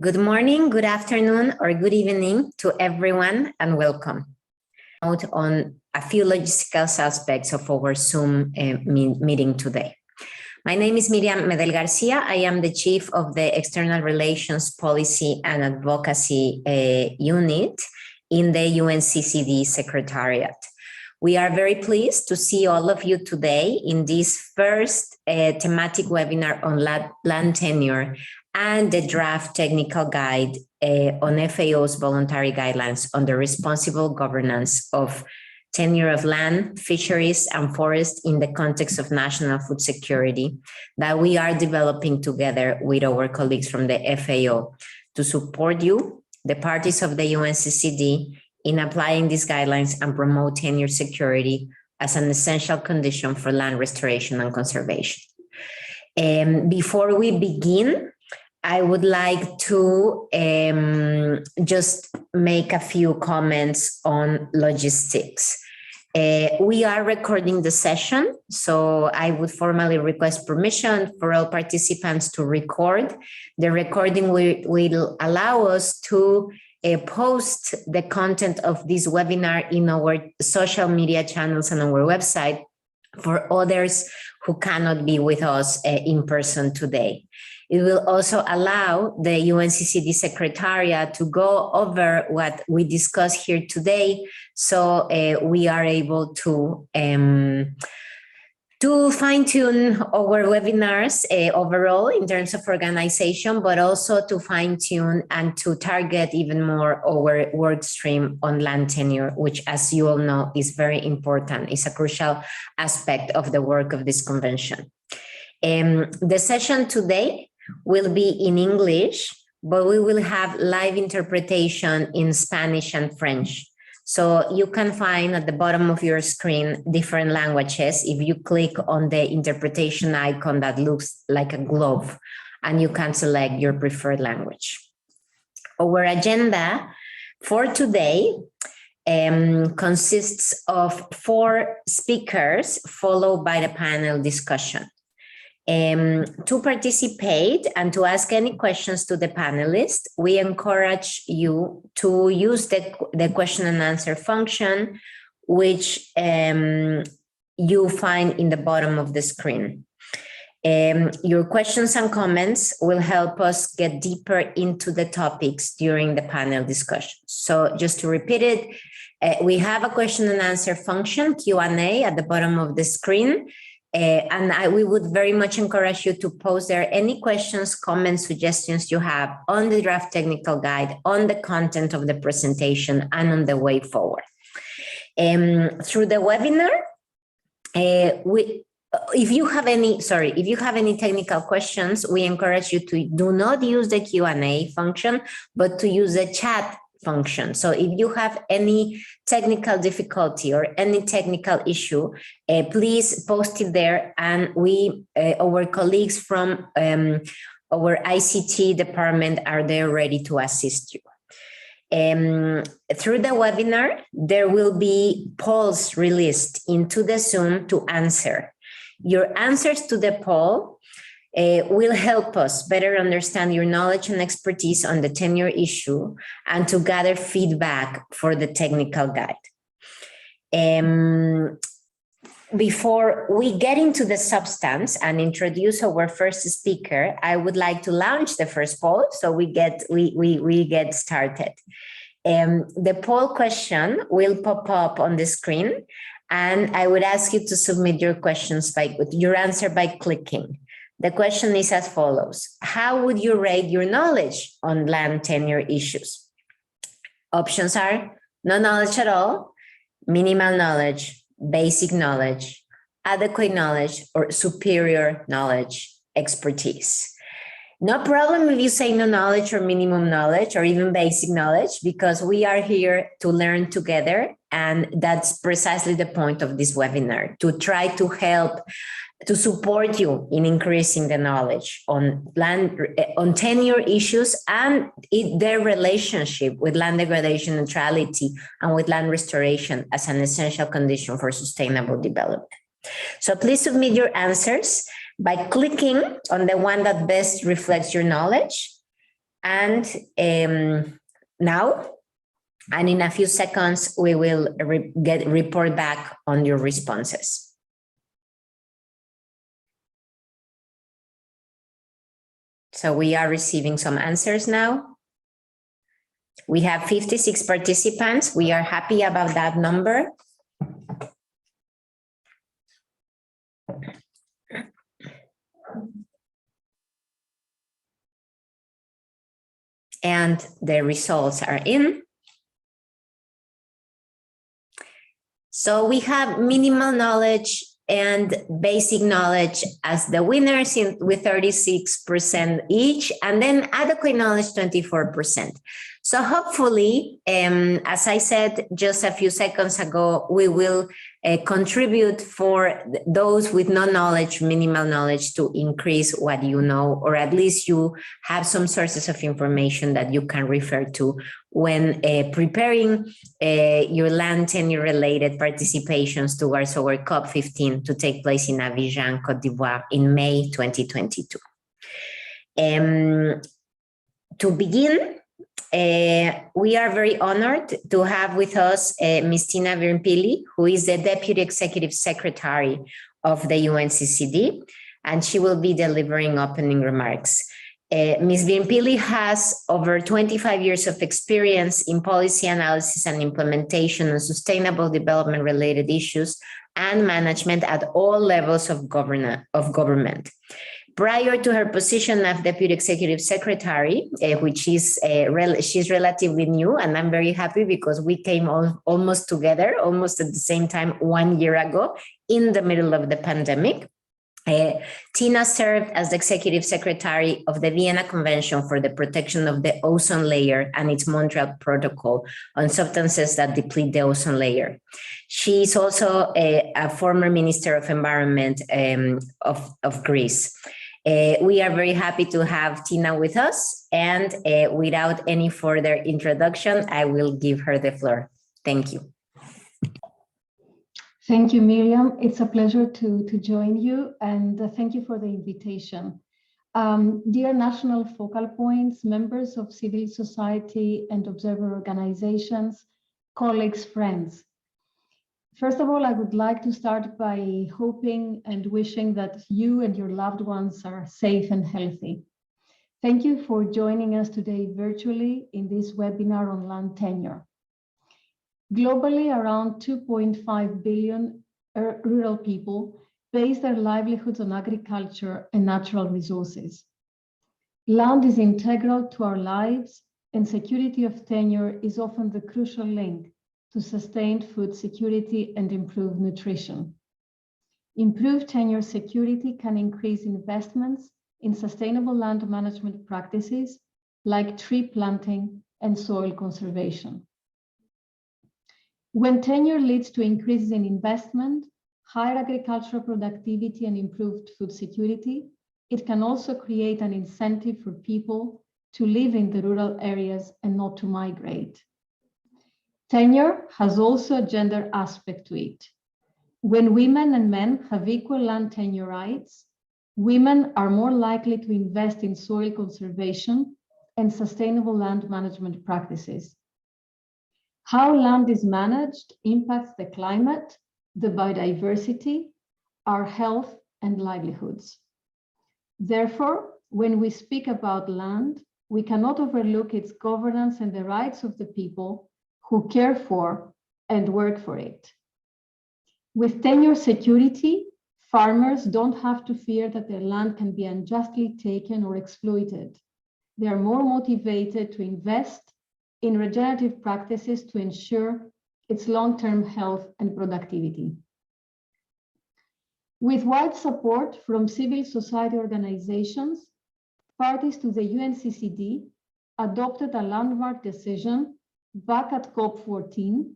Good morning, good afternoon, or good evening to everyone, and welcome. Out on a few logistical aspects of our Zoom meeting today. My name is Miriam Medel Garcia. I am the Chief of the External Relations Policy and Advocacy Unit in the UNCCD Secretariat. We are very pleased to see all of you today in this first thematic webinar on land tenure and the draft technical guide on FAO's voluntary guidelines on the responsible governance of tenure of land, fisheries, and forests in the context of national food security that we are developing together with our colleagues from the FAO to support you, the parties of the UNCCD, in applying these guidelines and promote tenure security as an essential condition for land restoration and conservation. Before we begin, I would like to just make a few comments on logistics. We are recording the session, so I would formally request permission for all participants to record. The recording will allow us to post the content of this webinar in our social media channels and our website for others who cannot be with us in person today. It will also allow the UNCCD Secretariat to go over what we discussed here today, so we are able to fine-tune our webinars overall in terms of organization, but also to fine-tune and to target even more our work stream on land tenure, which, as you all know, is very important. It's a crucial aspect of the work of this convention. The session today will be in English, but we will have live interpretation in Spanish and French. So you can find at the bottom of your screen different languages if you click on the interpretation icon that looks like a glove, and you can select your preferred language. Our agenda for today consists of 4 speakers followed by the panel discussion. To participate and to ask any questions to the panelists, we encourage you to use the question and answer function, which you find in the bottom of the screen. Your questions and comments will help us get deeper into the topics during the panel discussion. So just to repeat it, we have a question and answer function, Q&A, at the bottom of the screen. We would very much encourage you to post there any questions, comments, suggestions you have on the draft technical guide, on the content of the presentation, and on the way forward. Through the webinar, if you have any technical questions, we encourage you to do not use the Q&A function, but to use the chat function. So if you have any technical difficulty or any technical issue, please post it there, and our colleagues from our ICT department are there ready to assist you. Through the webinar, there will be polls released into the Zoom to answer. Your answers to the poll will help us better understand your knowledge and expertise on the tenure issue and to gather feedback for the technical guide. Before we get into the substance and introduce our first speaker, I would like to launch the first poll so we get started. The poll question will pop up on the screen, and I would ask you to submit your answer by clicking. The question is as follows: how would you rate your knowledge on land tenure issues? Options are no knowledge at all, minimal knowledge, basic knowledge, adequate knowledge, or superior knowledge, expertise. No problem if you say no knowledge or minimum knowledge or even basic knowledge, because we are here to learn together. And that's precisely the point of this webinar, to try to help to support you in increasing the knowledge on tenure issues and their relationship with land degradation neutrality and with land restoration as an essential condition for sustainable development. So please submit your answers. by clicking on the one that best reflects your knowledge. And now, and in a few seconds, we will report back on your responses. So we are receiving some answers now. We have 56 participants. We are happy about that number. And the results are in. So we have minimal knowledge and basic knowledge as the winners with 36% each, and then adequate knowledge 24%. So hopefully, as I said just a few seconds ago, we will contribute for those with no knowledge, minimal knowledge, to increase what you know, or at least you have some sources of information that you can refer to when preparing your land tenure related participations towards our COP15 to take place in Abidjan, Côte d'Ivoire in May 2022. To begin, we are very honored to have with us Ms. Tina Virmpili, who is the Deputy Executive Secretary of the UNCCD, and she will be delivering opening remarks. Ms. Virmpili has over 25 years of experience in policy analysis and implementation on sustainable development related issues and management at all levels of government. Prior to her position of Deputy Executive Secretary, which is she's relatively new, and I'm very happy because we came almost together, almost at the same time 1 year ago in the middle of the pandemic. Tina served as the Executive Secretary of the Vienna Convention for the Protection of the Ozone Layer and its Montreal Protocol on substances that deplete the ozone layer. She is also a former Minister of Environment of Greece. We are very happy to have Tina with us, and without any further introduction, I will give her the floor. Thank you. Thank you, Miriam. It's a pleasure to join you, and thank you for the invitation. Dear national focal points, members of civil society and observer organizations, colleagues, friends. First of all, I would like to start by hoping and wishing that you and your loved ones are safe and healthy. Thank you for joining us today virtually in this webinar on land tenure. Globally, around 2.5 billion rural people base their livelihoods on agriculture and natural resources. Land is integral to our lives, and security of tenure is often the crucial link to sustained food security and improved nutrition. Improved tenure security can increase investments in sustainable land management practices like tree planting and soil conservation. When tenure leads to increases in investment, higher agricultural productivity and improved food security, it can also create an incentive for people to live in the rural areas and not to migrate. Tenure has also a gender aspect to it. When women and men have equal land tenure rights, women are more likely to invest in soil conservation and sustainable land management practices. How land is managed impacts the climate, the biodiversity, our health and livelihoods. Therefore, when we speak about land, we cannot overlook its governance and the rights of the people who care for and work for it. With tenure security, farmers don't have to fear that their land can be unjustly taken or exploited. They are more motivated to invest in regenerative practices to ensure its long-term health and productivity. With wide support from civil society organizations, parties to the UNCCD adopted a landmark decision back at COP14,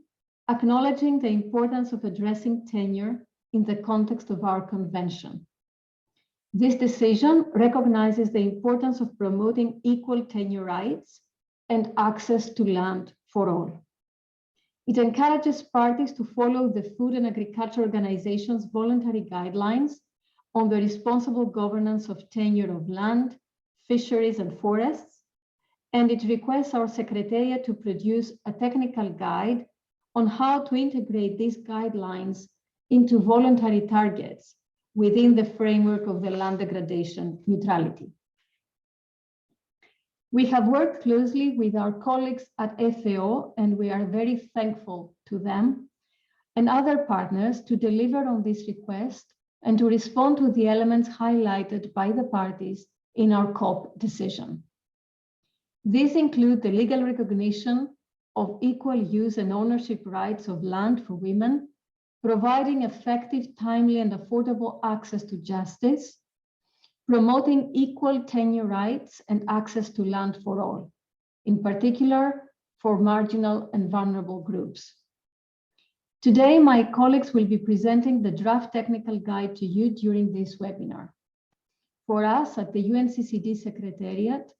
acknowledging the importance of addressing tenure in the context of our convention. This decision recognizes the importance of promoting equal tenure rights and access to land for all. It encourages parties to follow the Food and Agriculture Organization's Voluntary Guidelines on the responsible governance of tenure of land, fisheries, and forests, and it requests our Secretariat to produce a technical guide on how to integrate these guidelines into voluntary targets within the framework of the land degradation neutrality. We have worked closely with our colleagues at FAO, and we are very thankful to them and other partners to deliver on this request and to respond to the elements highlighted by the parties in our COP decision. These include the legal recognition of equal use and ownership rights of land for women, providing effective, timely, and affordable access to justice, promoting equal tenure rights and access to land for all, in particular for marginal and vulnerable groups. Today, my colleagues will be presenting the draft technical guide to you during this webinar. For us at the UNCCD Secretariat,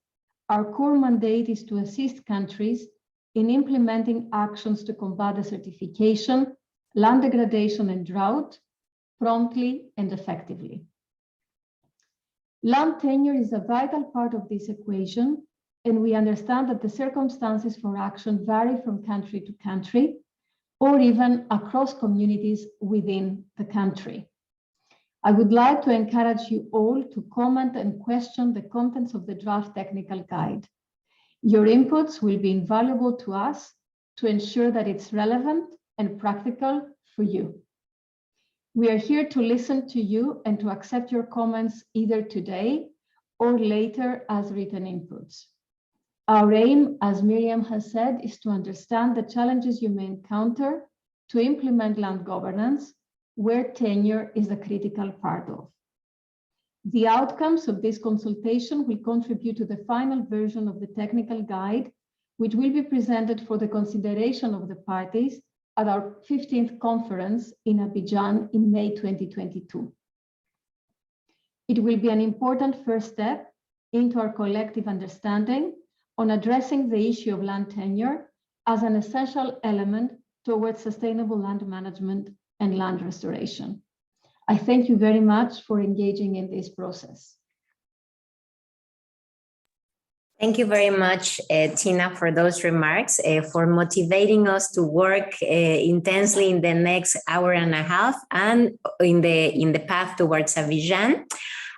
our core mandate is to assist countries in implementing actions to combat desertification, land degradation, and drought promptly and effectively. Land tenure is a vital part of this equation, and we understand that the circumstances for action vary from country to country, or even across communities within the country. I would like to encourage you all to comment and question the contents of the draft technical guide. Your inputs will be invaluable to us to ensure that it's relevant and practical for you. We are here to listen to you and to accept your comments either today or later as written inputs. Our aim, as Miriam has said, is to understand the challenges you may encounter to implement land governance, where tenure is a critical part of. The outcomes of this consultation will contribute to the final version of the technical guide, which will be presented for the consideration of the parties at our 15th conference in Abidjan in May 2022. It will be an important first step into our collective understanding on addressing the issue of land tenure as an essential element towards sustainable land management and land restoration. I thank you very much for engaging in this process. Thank you very much, Tina, for those remarks, for motivating us to work intensely in the next hour and a half and in the path towards Abidjan.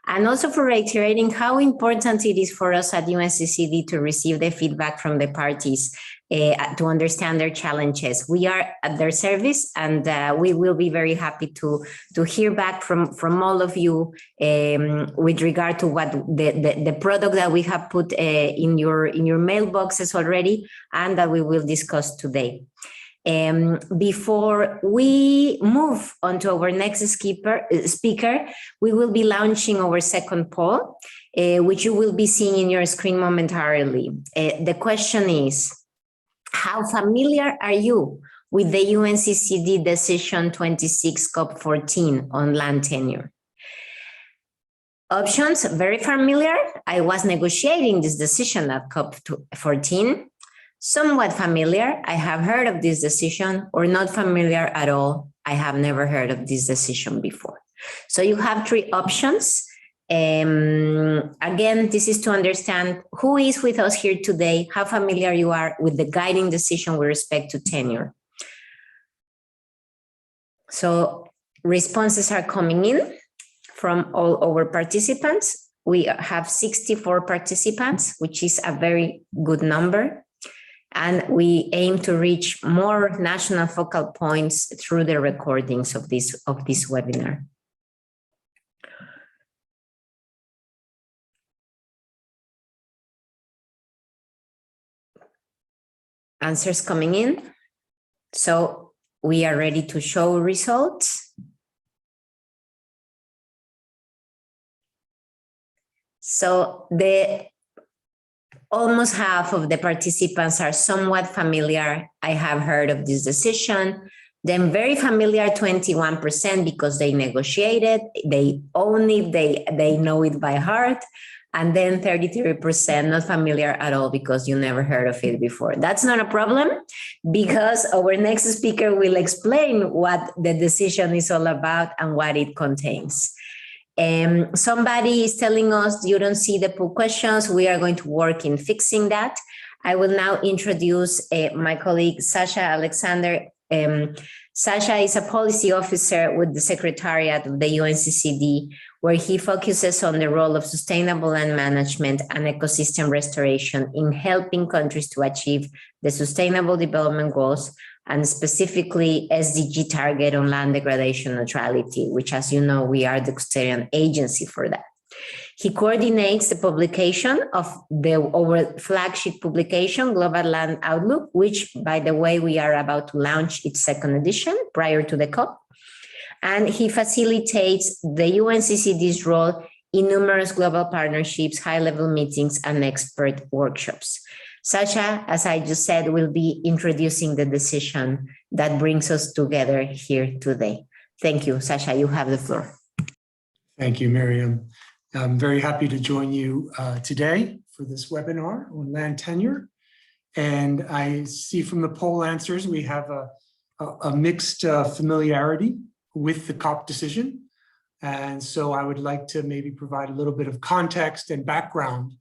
And also for reiterating how important it is for us at UNCCD to receive the feedback from the parties to understand their challenges. We are at their service, and we will be very happy to hear back from all of you with regard to what the product that we have put in your mailboxes already and that we will discuss today. Before we move on to our next speaker, we will be launching our second poll, which you will be seeing in your screen momentarily. The question is, how familiar are you with the UNCCD Decision 26 COP14 on land tenure? Options: very familiar, I was negotiating this decision at COP14. Somewhat familiar, I have heard of this decision, or not familiar at all, I have never heard of this decision before. So you have three options. Again, this is to understand who is with us here today, how familiar you are with the guiding decision with respect to tenure. So responses are coming in from all our participants. We have 64 participants, which is a very good number. And we aim to reach more national focal points through the recordings of this webinar. Answers coming in. So we are ready to show results. So almost half of the participants are somewhat familiar. I have heard of this decision. Then very familiar, 21%, because they negotiated, they own it, they know it by heart. And then 33% not familiar at all because you never heard of it before. That's not a problem because our next speaker will explain what the decision is all about and what it contains. Somebody is telling us you don't see the poll questions. We are going to work in fixing that. I will now introduce my colleague, Sasha Alexander. Sasha is a policy officer with the Secretariat of the UNCCD, where he focuses on the role of sustainable land management and ecosystem restoration in helping countries to achieve the Sustainable Development Goals, and specifically SDG target on land degradation neutrality, which, as you know, we are the custodian agency for that. He coordinates the publication of our flagship publication, Global Land Outlook, which, by the way, we are about to launch its second edition prior to the COP. And he facilitates the UNCCD's role in numerous global partnerships, high-level meetings, and expert workshops. Sasha, as I just said, will be introducing the decision that brings us together here today. Thank you. Sasha, you have the floor. Thank you, Miriam. I'm very happy to join you today for this webinar on land tenure. And I see from the poll answers, we have a mixed familiarity with the COP decision. And so I would like to maybe provide a little bit of context and background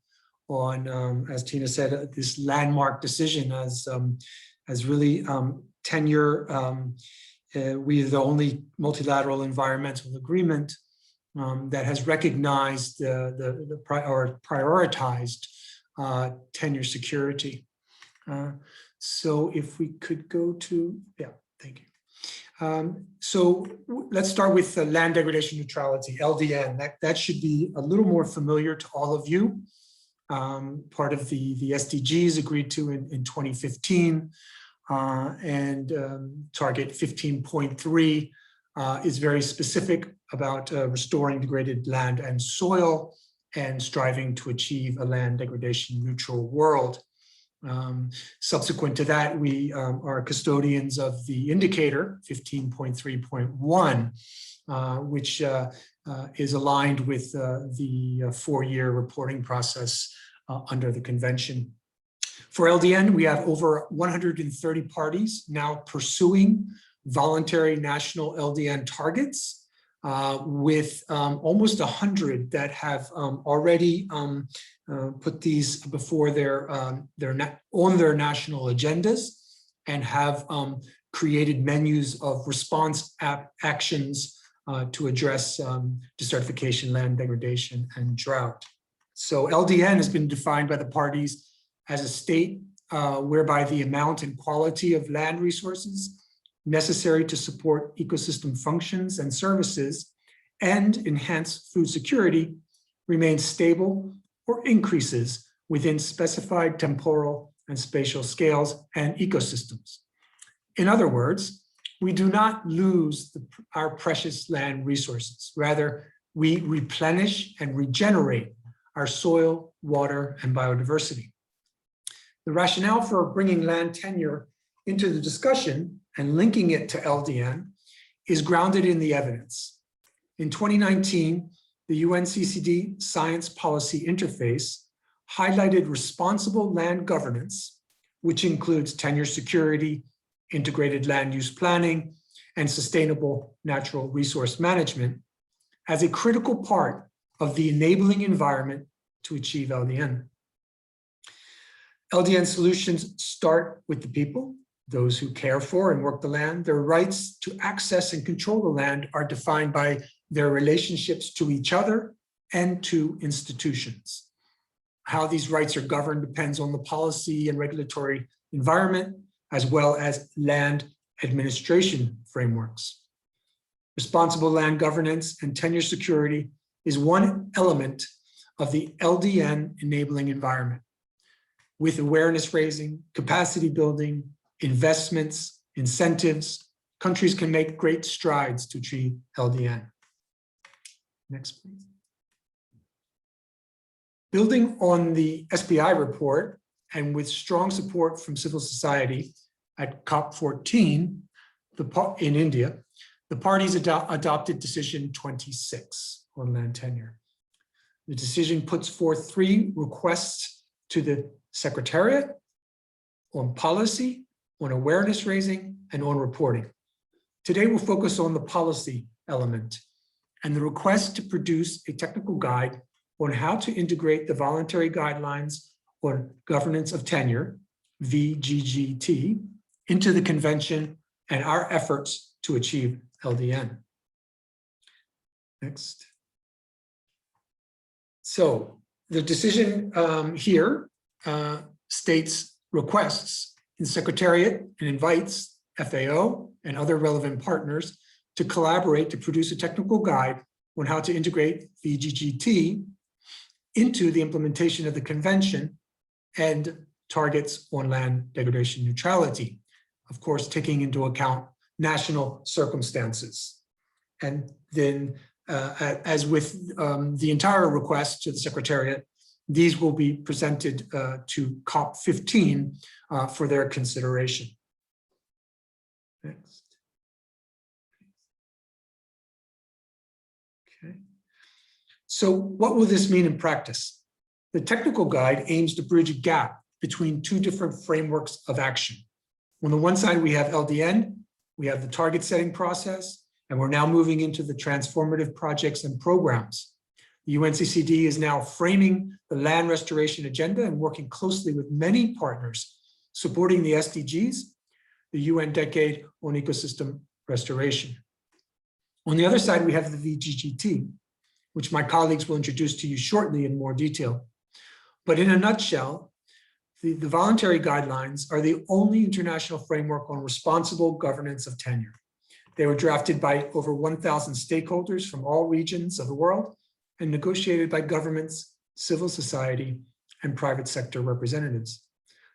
on, as Tina said, this landmark decision as really tenure. We are the only multilateral environmental agreement that has recognized or prioritized tenure security. So if we could go to, yeah, thank you. So let's start with land degradation neutrality, LDN. That should be a little more familiar to all of you. Part of the SDGs agreed to in 2015, and target 15.3 is very specific about restoring degraded land and soil and striving to achieve a land degradation neutral world. Subsequent to that, we are custodians of the indicator 15.3.1, which is aligned with the 4-year reporting process under the convention. For LDN, we have over 130 parties now pursuing voluntary national LDN targets, with almost 100 that have already put these before on their national agendas and have created menus of response actions to address desertification, land degradation, and drought. So LDN has been defined by the parties as a state whereby the amount and quality of land resources necessary to support ecosystem functions and services and enhance food security remains stable or increases within specified temporal and spatial scales and ecosystems. In other words, we do not lose our precious land resources. Rather, we replenish and regenerate our soil, water, and biodiversity. The rationale for bringing land tenure into the discussion and linking it to LDN is grounded in the evidence. In 2019, the UNCCD Science Policy Interface highlighted responsible land governance, which includes tenure security, integrated land use planning, and sustainable natural resource management, as a critical part of the enabling environment to achieve LDN. LDN solutions start with the people, those who care for and work the land. Their rights to access and control the land are defined by their relationships to each other and to institutions. How these rights are governed depends on the policy and regulatory environment, as well as land administration frameworks. Responsible land governance and tenure security is one element of the LDN enabling environment. With awareness raising, capacity building, investments, incentives, countries can make great strides to achieve LDN. Next, please. Building on the SPI report and with strong support from civil society at COP14 in India, the parties adopted Decision 26 on land tenure. The decision puts forth 3 requests to the Secretariat on policy, on awareness raising, and on reporting. Today we'll focus on the policy element and the request to produce a technical guide on how to integrate the Voluntary Guidelines on Governance of Tenure, VGGT, into the convention and our efforts to achieve LDN. Next. So the decision here states requests in Secretariat and invites FAO and other relevant partners to collaborate to produce a technical guide on how to integrate VGGT into the implementation of the convention and targets on land degradation neutrality, of course, taking into account national circumstances. And then, as with the entire request to the Secretariat, these will be presented to COP15 for their consideration. Next. Okay. So what will this mean in practice? The technical guide aims to bridge a gap between two different frameworks of action. On the one side, we have LDN, we have the target setting process, and we're now moving into the transformative projects and programs. The UNCCD is now framing the land restoration agenda and working closely with many partners, supporting the SDGs, the UN Decade on Ecosystem Restoration. On the other side, we have the VGGT, which my colleagues will introduce to you shortly in more detail. But in a nutshell, the voluntary guidelines are the only international framework on responsible governance of tenure. They were drafted by over 1,000 stakeholders from all regions of the world and negotiated by governments, civil society, and private sector representatives.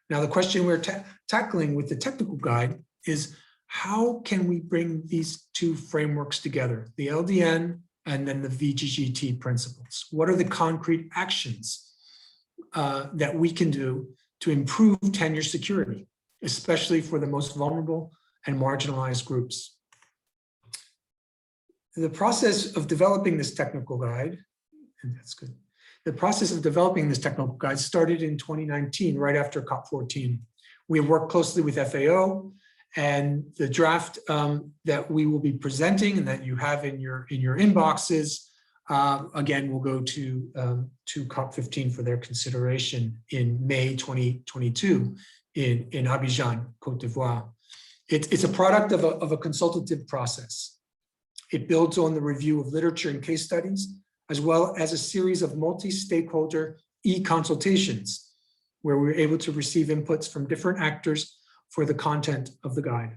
Now, the question we're tackling with the technical guide is, how can we bring these two frameworks together, the LDN and then the VGGT principles? What are the concrete actions that we can do to improve tenure security, especially for the most vulnerable and marginalized groups? The process of developing this technical guide, and that's good. The process of developing this technical guide started in 2019, right after COP14. We have worked closely with FAO, and the draft that we will be presenting and that you have in your inboxes, again, will go to COP15 for their consideration in May 2022 in Abidjan, Côte d'Ivoire. It's a product of a consultative process. It builds on the review of literature and case studies, as well as a series of multi-stakeholder e-consultations, where we're able to receive inputs from different actors for the content of the guide.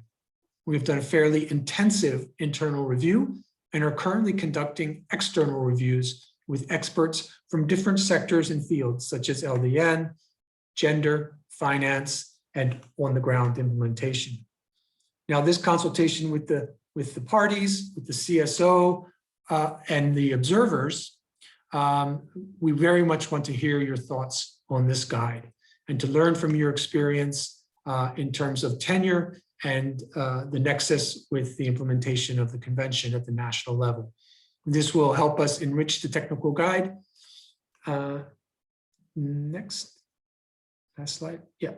We've done a fairly intensive internal review and are currently conducting external reviews with experts from different sectors and fields, such as LDN, gender, finance, and on-the-ground implementation. Now, this consultation with the parties, with the CSO, and the observers, we very much want to hear your thoughts on this guide and to learn from your experience in terms of tenure and the nexus with the implementation of the convention at the national level. This will help us enrich the technical guide. Next, last slide. Yeah.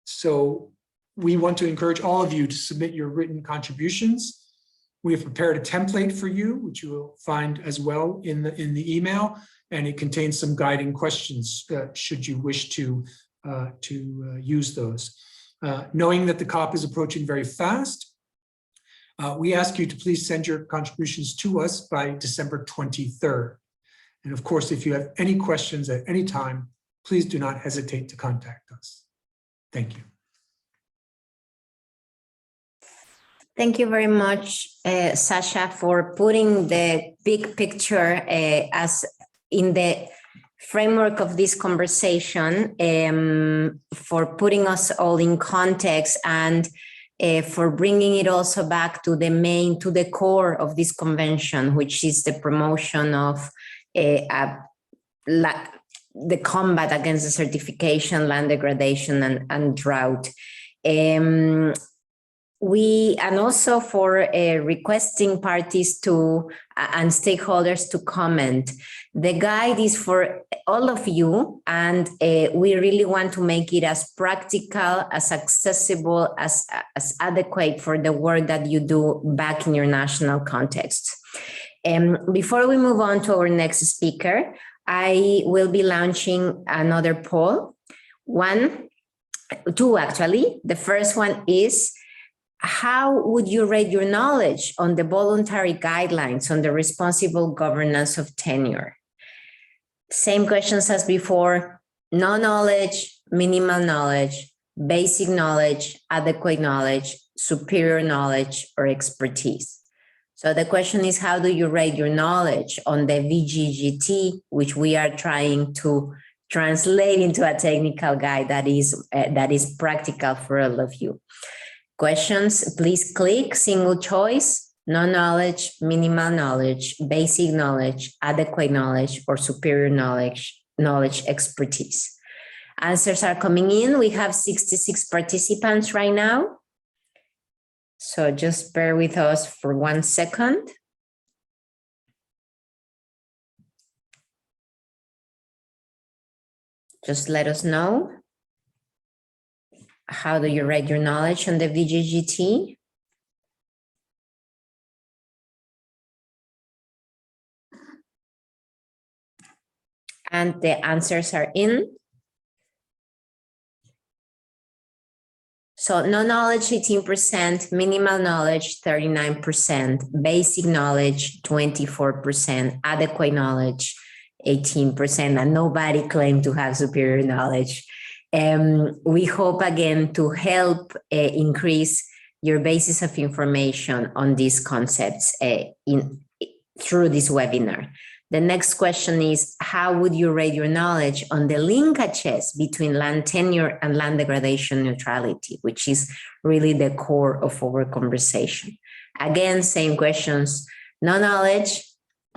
So we want to encourage all of you to submit your written contributions. We have prepared a template for you, which you will find as well in the email, and it contains some guiding questions should you wish to use those. Knowing that the COP is approaching very fast, we ask you to please send your contributions to us by December 23rd. And of course, if you have any questions at any time, please do not hesitate to contact us. Thank you. Thank you very much, Sasha, for putting the big picture as in the framework of this conversation, for putting us all in context, and for bringing it also back to the core of this convention, which is the promotion of the combat against desertification, land degradation, and drought. And also for requesting parties to and stakeholders to comment. The guide is for all of you, and we really want to make it as practical, as accessible, as adequate for the work that you do back in your national context. Before we move on to our next speaker, I will be launching another poll. Two actually. The first one is, how would you rate your knowledge on the voluntary guidelines on the responsible governance of tenure? Same questions as before: no knowledge, minimal knowledge, basic knowledge, adequate knowledge, superior knowledge, or expertise. So the question is, how do you rate your knowledge on the VGGT, which we are trying to translate into a technical guide that is practical for all of you. Questions, please click single choice, no knowledge, minimal knowledge, basic knowledge, adequate knowledge, or superior knowledge expertise. Answers are coming in. We have 66 participants right now. So just bear with us for 1 second. Just let us know. How do you rate your knowledge on the VGGT? And the answers are in. So no knowledge, 18%, minimal knowledge, 39%, basic knowledge, 24%, adequate knowledge, 18%, and nobody claimed to have superior knowledge. We hope again to help increase your basis of information on these concepts through this webinar. The next question is, how would you rate your knowledge on the linkages between land tenure and land degradation neutrality, which is really the core of our conversation? Again, same questions: no knowledge,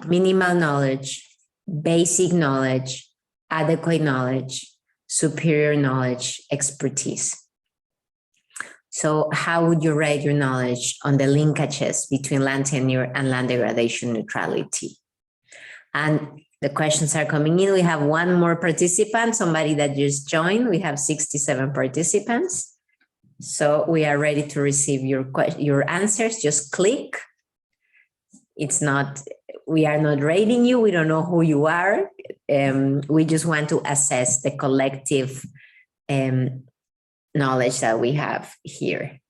minimal knowledge, basic knowledge, adequate knowledge, superior knowledge, expertise. So how would you rate your knowledge on the linkages between land tenure and land degradation neutrality? And the questions are coming in. We have one more participant, somebody that just joined. We have 67 participants. So we are ready to receive your answers. Just click. We are not rating you. We don't know who you are. We just want to assess the collective knowledge that we have here.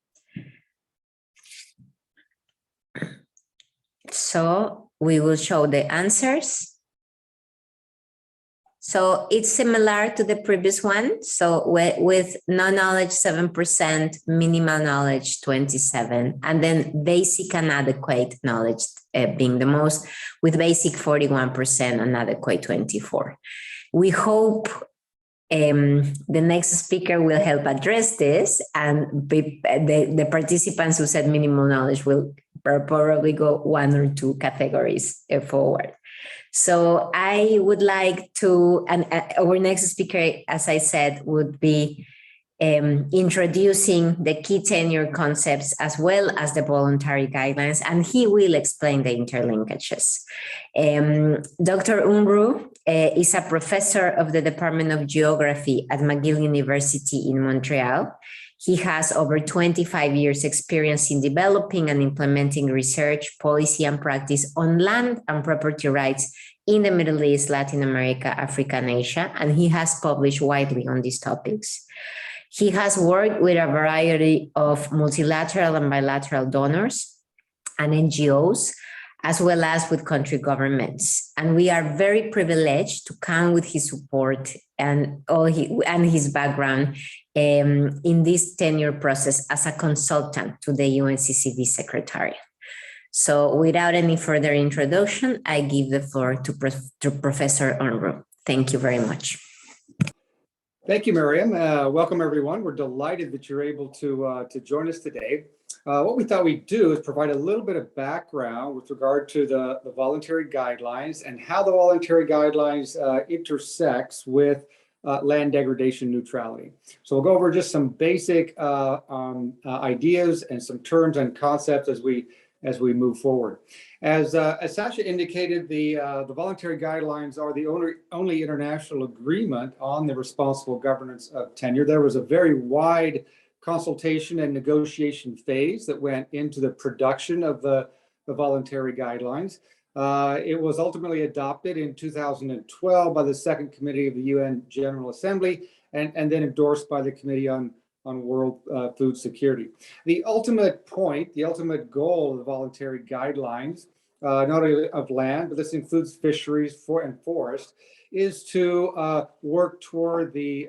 So we will show the answers. So it's similar to the previous one. So with no knowledge, 7%, minimal knowledge, 27%, and then basic and adequate knowledge being the most, with basic 41% and adequate 24%. We hope the next speaker will help address this, and the participants who said minimal knowledge will probably go 1 or 2 categories forward. So I would like to, and our next speaker, as I said, would be introducing the key tenure concepts as well as the voluntary guidelines, and he will explain the interlinkages. Dr. Unruh is a professor of the Department of Geography at McGill University in Montreal. He has over 25 years experience in developing and implementing research, policy, and practice on land and property rights in the Middle East, Latin America, Africa, and Asia, and he has published widely on these topics. He has worked with a variety of multilateral and bilateral donors and NGOs, as well as with country governments. And we are very privileged to count with his support and his background in this tenure process as a consultant to the UNCCD Secretariat. So without any further introduction, I give the floor to Professor Unruh. Thank you very much. Thank you, Miriam. Welcome, everyone. We're delighted that you're able to join us today. What we thought we'd do is provide a little bit of background with regard to the voluntary guidelines and how the voluntary guidelines intersects with land degradation neutrality. So we'll go over just some basic ideas and some terms and concepts as we move forward. As Sasha indicated, the voluntary guidelines are the only international agreement on the responsible governance of tenure. There was a very wide consultation and negotiation phase that went into the production of the voluntary guidelines. It was ultimately adopted in 2012 by the Second Committee of the UN General Assembly and then endorsed by the Committee on World Food Security. The ultimate point, the ultimate goal of the voluntary guidelines, not only of land, but this includes fisheries and forest, is to work toward the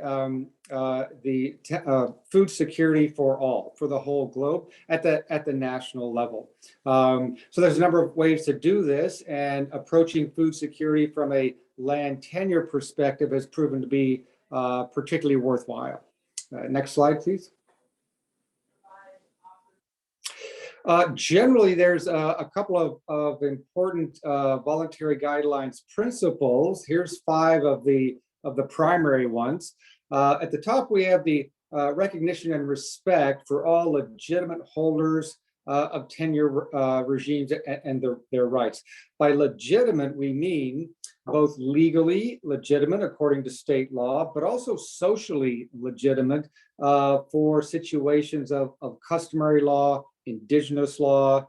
food security for all, for the whole globe at the national level. So there's a number of ways to do this, and approaching food security from a land tenure perspective has proven to be particularly worthwhile. Next slide, please. Generally, there's a couple of important voluntary guidelines principles. Here's 5 of the primary ones. At the top, we have the recognition and respect for all legitimate holders of tenure regimes and their rights. By legitimate, we mean both legally legitimate according to state law, but also socially legitimate for situations of customary law, indigenous law,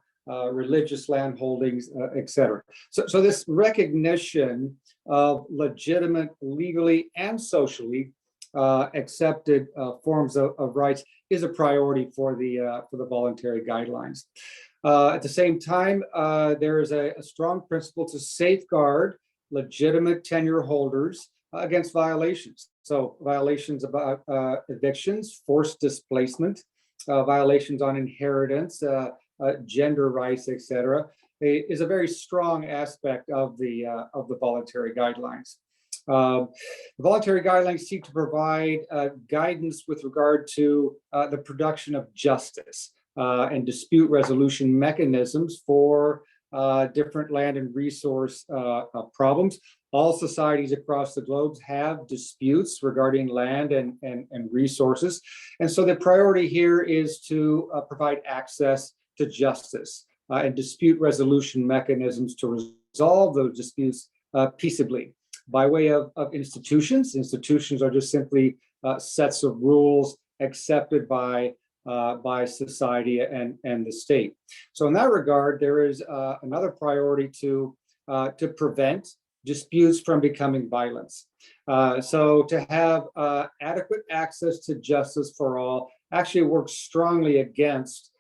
religious land holdings, etc. So this recognition of legitimate, legally and socially accepted forms of rights is a priority for the voluntary guidelines. At the same time, there is a strong principle to safeguard legitimate tenure holders against violations. So violations about evictions, forced displacement, violations on inheritance, gender rights, etc., is a very strong aspect of the voluntary guidelines. The voluntary guidelines seek to provide guidance with regard to the production of justice and dispute resolution mechanisms for different land and resource problems. All societies across the globe have disputes regarding land and resources. And so the priority here is to provide access to justice and dispute resolution mechanisms to resolve those disputes peaceably by way of institutions. Institutions are just simply sets of rules accepted by society and the state. So in that regard, there is another priority to prevent disputes from becoming violence. So to have adequate access to justice for all actually works strongly against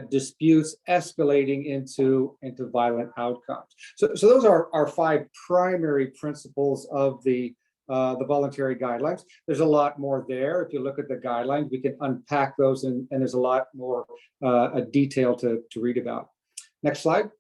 disputes escalating into violent outcomes. So those are our 5 primary principles of the voluntary guidelines. There's a lot more there. If you look at the guidelines, we can unpack those, and there's a lot more detail to read about. Next slide.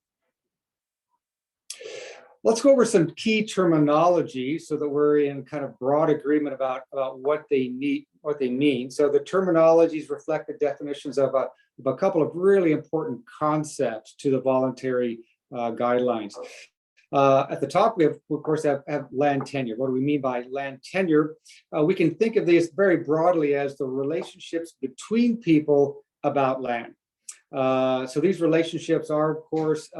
Let's go over some key terminology so that we're in kind of broad agreement about what they mean. So the terminologies reflect the definitions of a couple of really important concepts to the voluntary guidelines. At the top, we have, of course, have land tenure. What do we mean by land tenure? We can think of these very broadly as the relationships between people about land. So these relationships are, of course,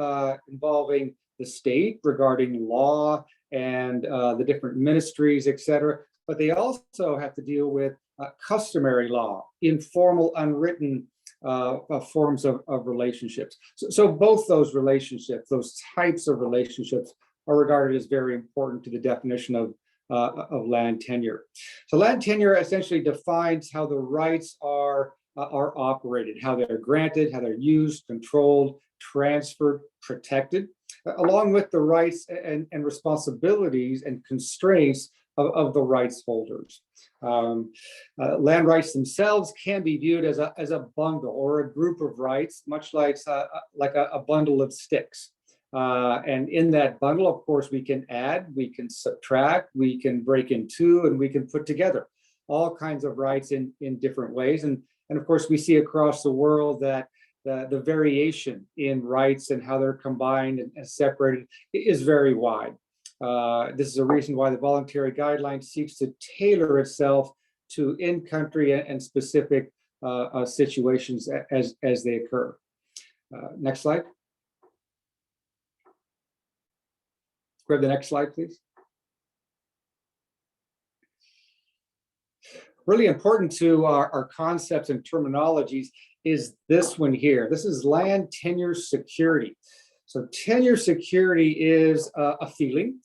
involving the state regarding law and the different ministries, etc. But they also have to deal with customary law, informal, unwritten forms of relationships. So both those relationships, those types of relationships, are regarded as very important to the definition of land tenure. So land tenure essentially defines how the rights are operated, how they're granted, how they're used, controlled, transferred, protected, along with the rights and responsibilities and constraints of the rights holders. Land rights themselves can be viewed as a bundle or a group of rights, much like a bundle of sticks. And in that bundle, of course, we can add, we can subtract, we can break in two, and we can put together all kinds of rights in different ways. And of course, we see across the world that the variation in rights and how they're combined and separated is very wide. This is a reason why the voluntary guideline seeks to tailor itself to in-country and specific situations as they occur. Next slide. Grab the next slide, please. Really important to our concepts and terminologies is this one here. This is land tenure security. So tenure security is a feeling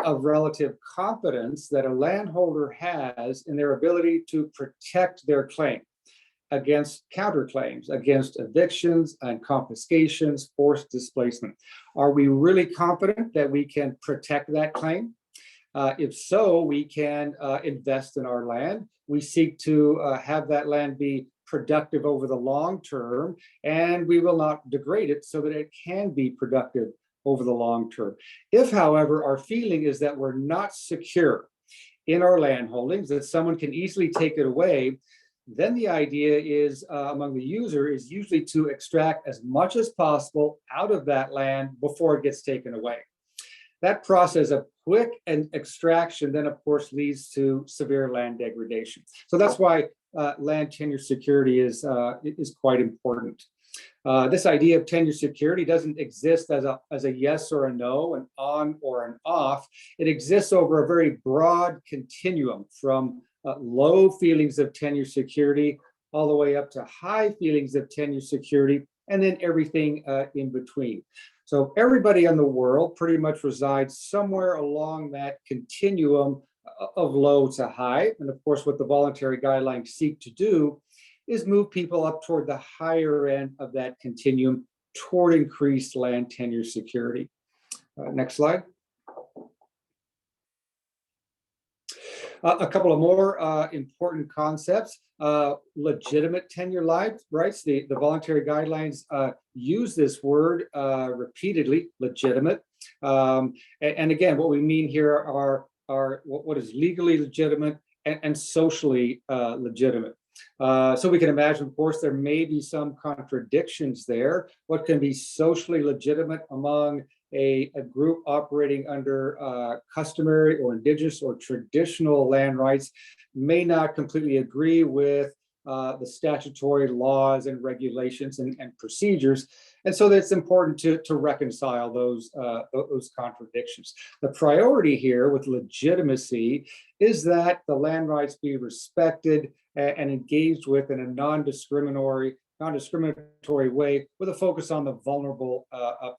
of relative confidence that a landholder has in their ability to protect their claim against counterclaims, against evictions and confiscations, forced displacement. Are we really confident that we can protect that claim? If so, we can invest in our land. We seek to have that land be productive over the long term, and we will not degrade it so that it can be productive over the long term. If, however, our feeling is that we're not secure in our land holdings, that someone can easily take it away, then the idea is among the user is usually to extract as much as possible out of that land before it gets taken away. That process of quick and extraction then, of course, leads to severe land degradation. So that's why land tenure security is quite important. This idea of tenure security doesn't exist as a yes or a no, an on or an off. It exists over a very broad continuum from low feelings of tenure security all the way up to high feelings of tenure security, and then everything in between. So everybody in the world pretty much resides somewhere along that continuum of low to high. And of course, what the voluntary guidelines seek to do is move people up toward the higher end of that continuum toward increased land tenure security. Next slide. A couple of more important concepts. Legitimate tenure rights. The voluntary guidelines use this word repeatedly, legitimate. And again, what we mean here are what is legally legitimate and socially legitimate. So we can imagine, of course, there may be some contradictions there. What can be socially legitimate among a group operating under customary or indigenous or traditional land rights may not completely agree with the statutory laws and regulations and procedures. And so it's important to reconcile those contradictions. The priority here with legitimacy is that the land rights be respected and engaged with in a non-discriminatory way with a focus on the vulnerable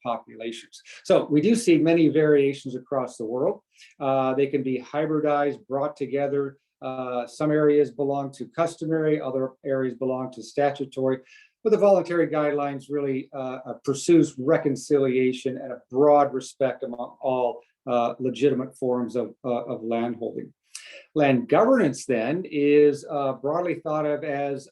populations. So we do see many variations across the world. They can be hybridized, brought together. Some areas belong to customary, other areas belong to statutory. But the voluntary guidelines really pursues reconciliation and a broad respect among all legitimate forms of landholding. Land governance then is broadly thought of as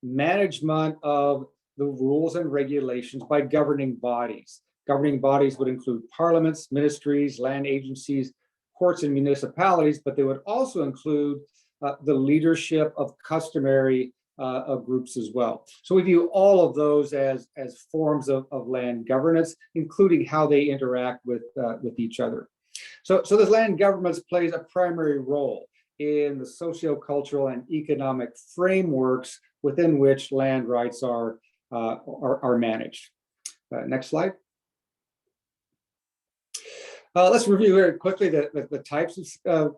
management of the rules and regulations by governing bodies. Governing bodies would include parliaments, ministries, land agencies, courts, and municipalities, but they would also include the leadership of customary groups as well. So we view all of those as forms of land governance, including how they interact with each other. So this land governance plays a primary role in the socio-cultural and economic frameworks within which land rights are managed. Next slide. Let's review very quickly the types of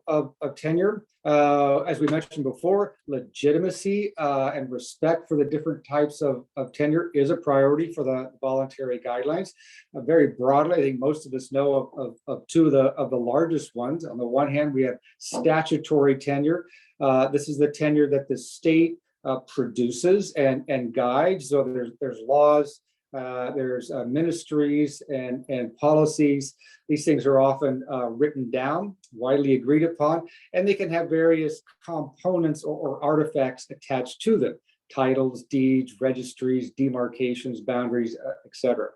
tenure. As we mentioned before, legitimacy and respect for the different types of tenure is a priority for the voluntary guidelines. Very broadly, I think most of us know of two of the largest ones. On the one hand, we have statutory tenure. This is the tenure that the state produces and guides. So there's laws, there's ministries and policies. These things are often written down, widely agreed upon, and they can have various components or artifacts attached to them: titles, deeds, registries, demarcations, boundaries, etc.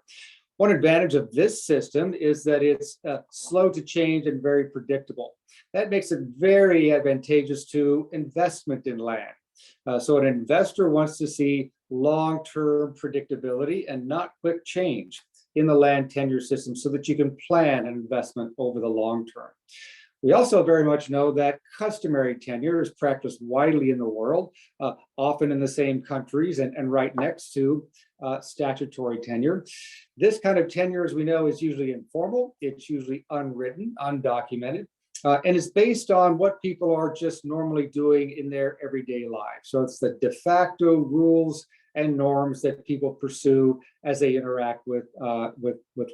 One advantage of this system is that it's slow to change and very predictable. That makes it very advantageous to investment in land. So an investor wants to see long-term predictability and not quick change in the land tenure system so that you can plan an investment over the long term. We also very much know that customary tenure is practiced widely in the world, often in the same countries and right next to statutory tenure. This kind of tenure, as we know, is usually informal. It's usually unwritten, undocumented. And it's based on what people are just normally doing in their everyday lives. So it's the de facto rules and norms that people pursue as they interact with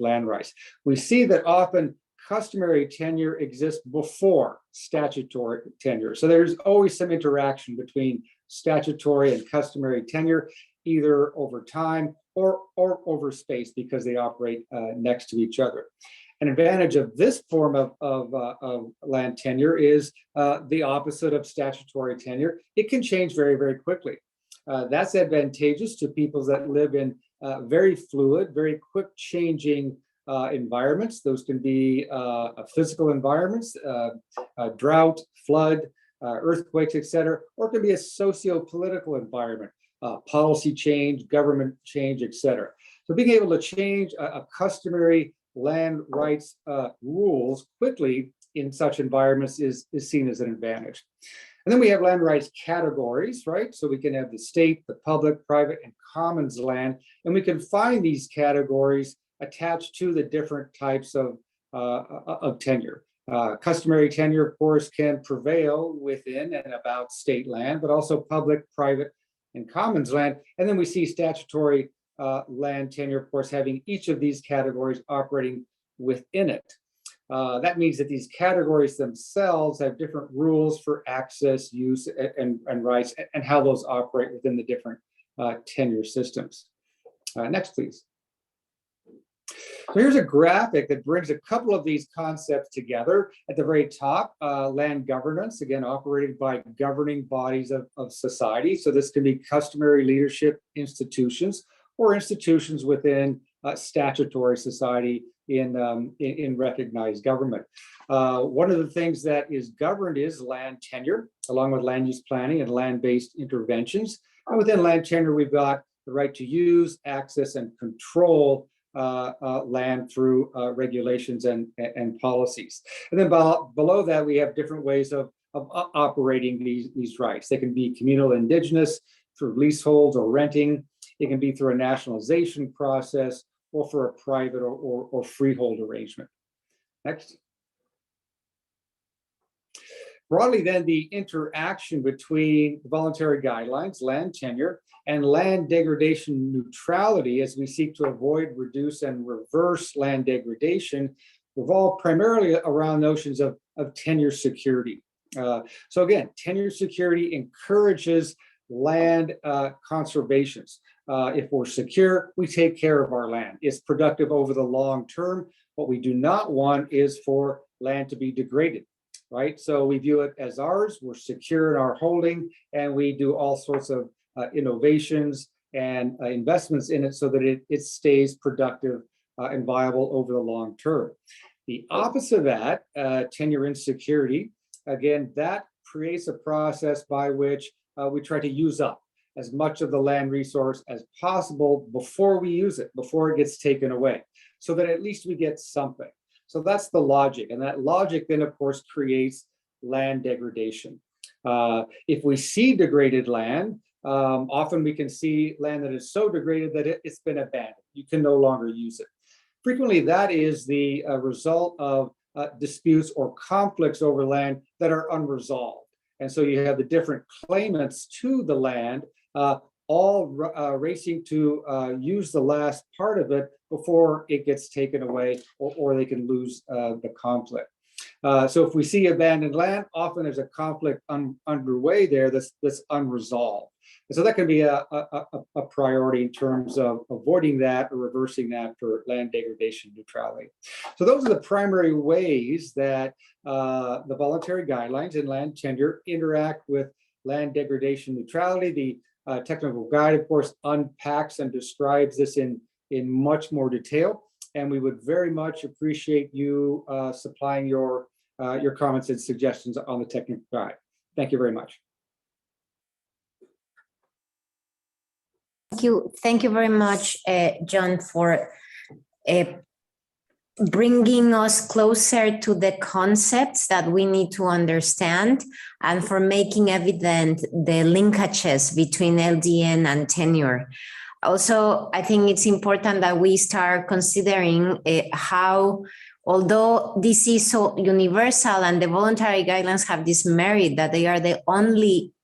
land rights. We see that often customary tenure exists before statutory tenure. So there's always some interaction between statutory and customary tenure, either over time or over space, because they operate next to each other. An advantage of this form of land tenure is the opposite of statutory tenure. It can change very, very quickly. That's advantageous to people that live in very fluid, very quick changing environments. Those can be physical environments, drought, flood, earthquakes, etc., or it can be a socio-political environment, policy change, government change, etc. So being able to change a customary land rights rules quickly in such environments is seen as an advantage. And then we have land rights categories, right? So we can have the state, the public, private, and commons land, and we can find these categories attached to the different types of tenure. Customary tenure, of course, can prevail within and about state land, but also public, private, and commons land. And then we see statutory land tenure, of course, having each of these categories operating within it. That means that these categories themselves have different rules for access, use, and rights, and how those operate within the different tenure systems. Next, please. So here's a graphic that brings a couple of these concepts together. At the very top, land governance, again, operated by governing bodies of society. So this can be customary leadership institutions or institutions within statutory society in recognized government. One of the things that is governed is land tenure, along with land use planning and land-based interventions. And within land tenure, we've got the right to use, access, and control land through regulations and policies. And then below that, we have different ways of operating these rights. They can be communal indigenous, through leaseholds or renting. It can be through a nationalization process, or for a private or freehold arrangement. Next. Broadly then, the interaction between voluntary guidelines, land tenure, and land degradation neutrality, as we seek to avoid, reduce, and reverse land degradation, revolve primarily around notions of tenure security. So again, tenure security encourages land conservations. If we're secure, we take care of our land. It's productive over the long term. What we do not want is for land to be degraded, right? So we view it as ours, we're secure in our holding, and we do all sorts of innovations and investments in it so that it stays productive and viable over the long term. The opposite of that, tenure insecurity, again, that creates a process by which we try to use up as much of the land resource as possible before we use it, before it gets taken away, so that at least we get something. So that's the logic. And that logic then, of course, creates land degradation. If we see degraded land, often we can see land that is so degraded that it's been abandoned. You can no longer use it. Frequently, that is the result of disputes or conflicts over land that are unresolved. And so you have the different claimants to the land all racing to use the last part of it before it gets taken away, or they can lose the conflict. So if we see abandoned land, often there's a conflict underway there that's unresolved. And so that can be a priority in terms of avoiding that or reversing that for land degradation neutrality. So those are the primary ways that the voluntary guidelines and land tenure interact with land degradation neutrality. The technical guide, of course, unpacks and describes this in much more detail. And we would very much appreciate you supplying your comments and suggestions on the technical guide. Thank you very much. Thank you very much, John, for bringing us closer to the concepts that we need to understand and for making evident the linkages between LDN and tenure. Also, I think it's important that we start considering how, although this is so universal and the voluntary guidelines have this merit that they are the only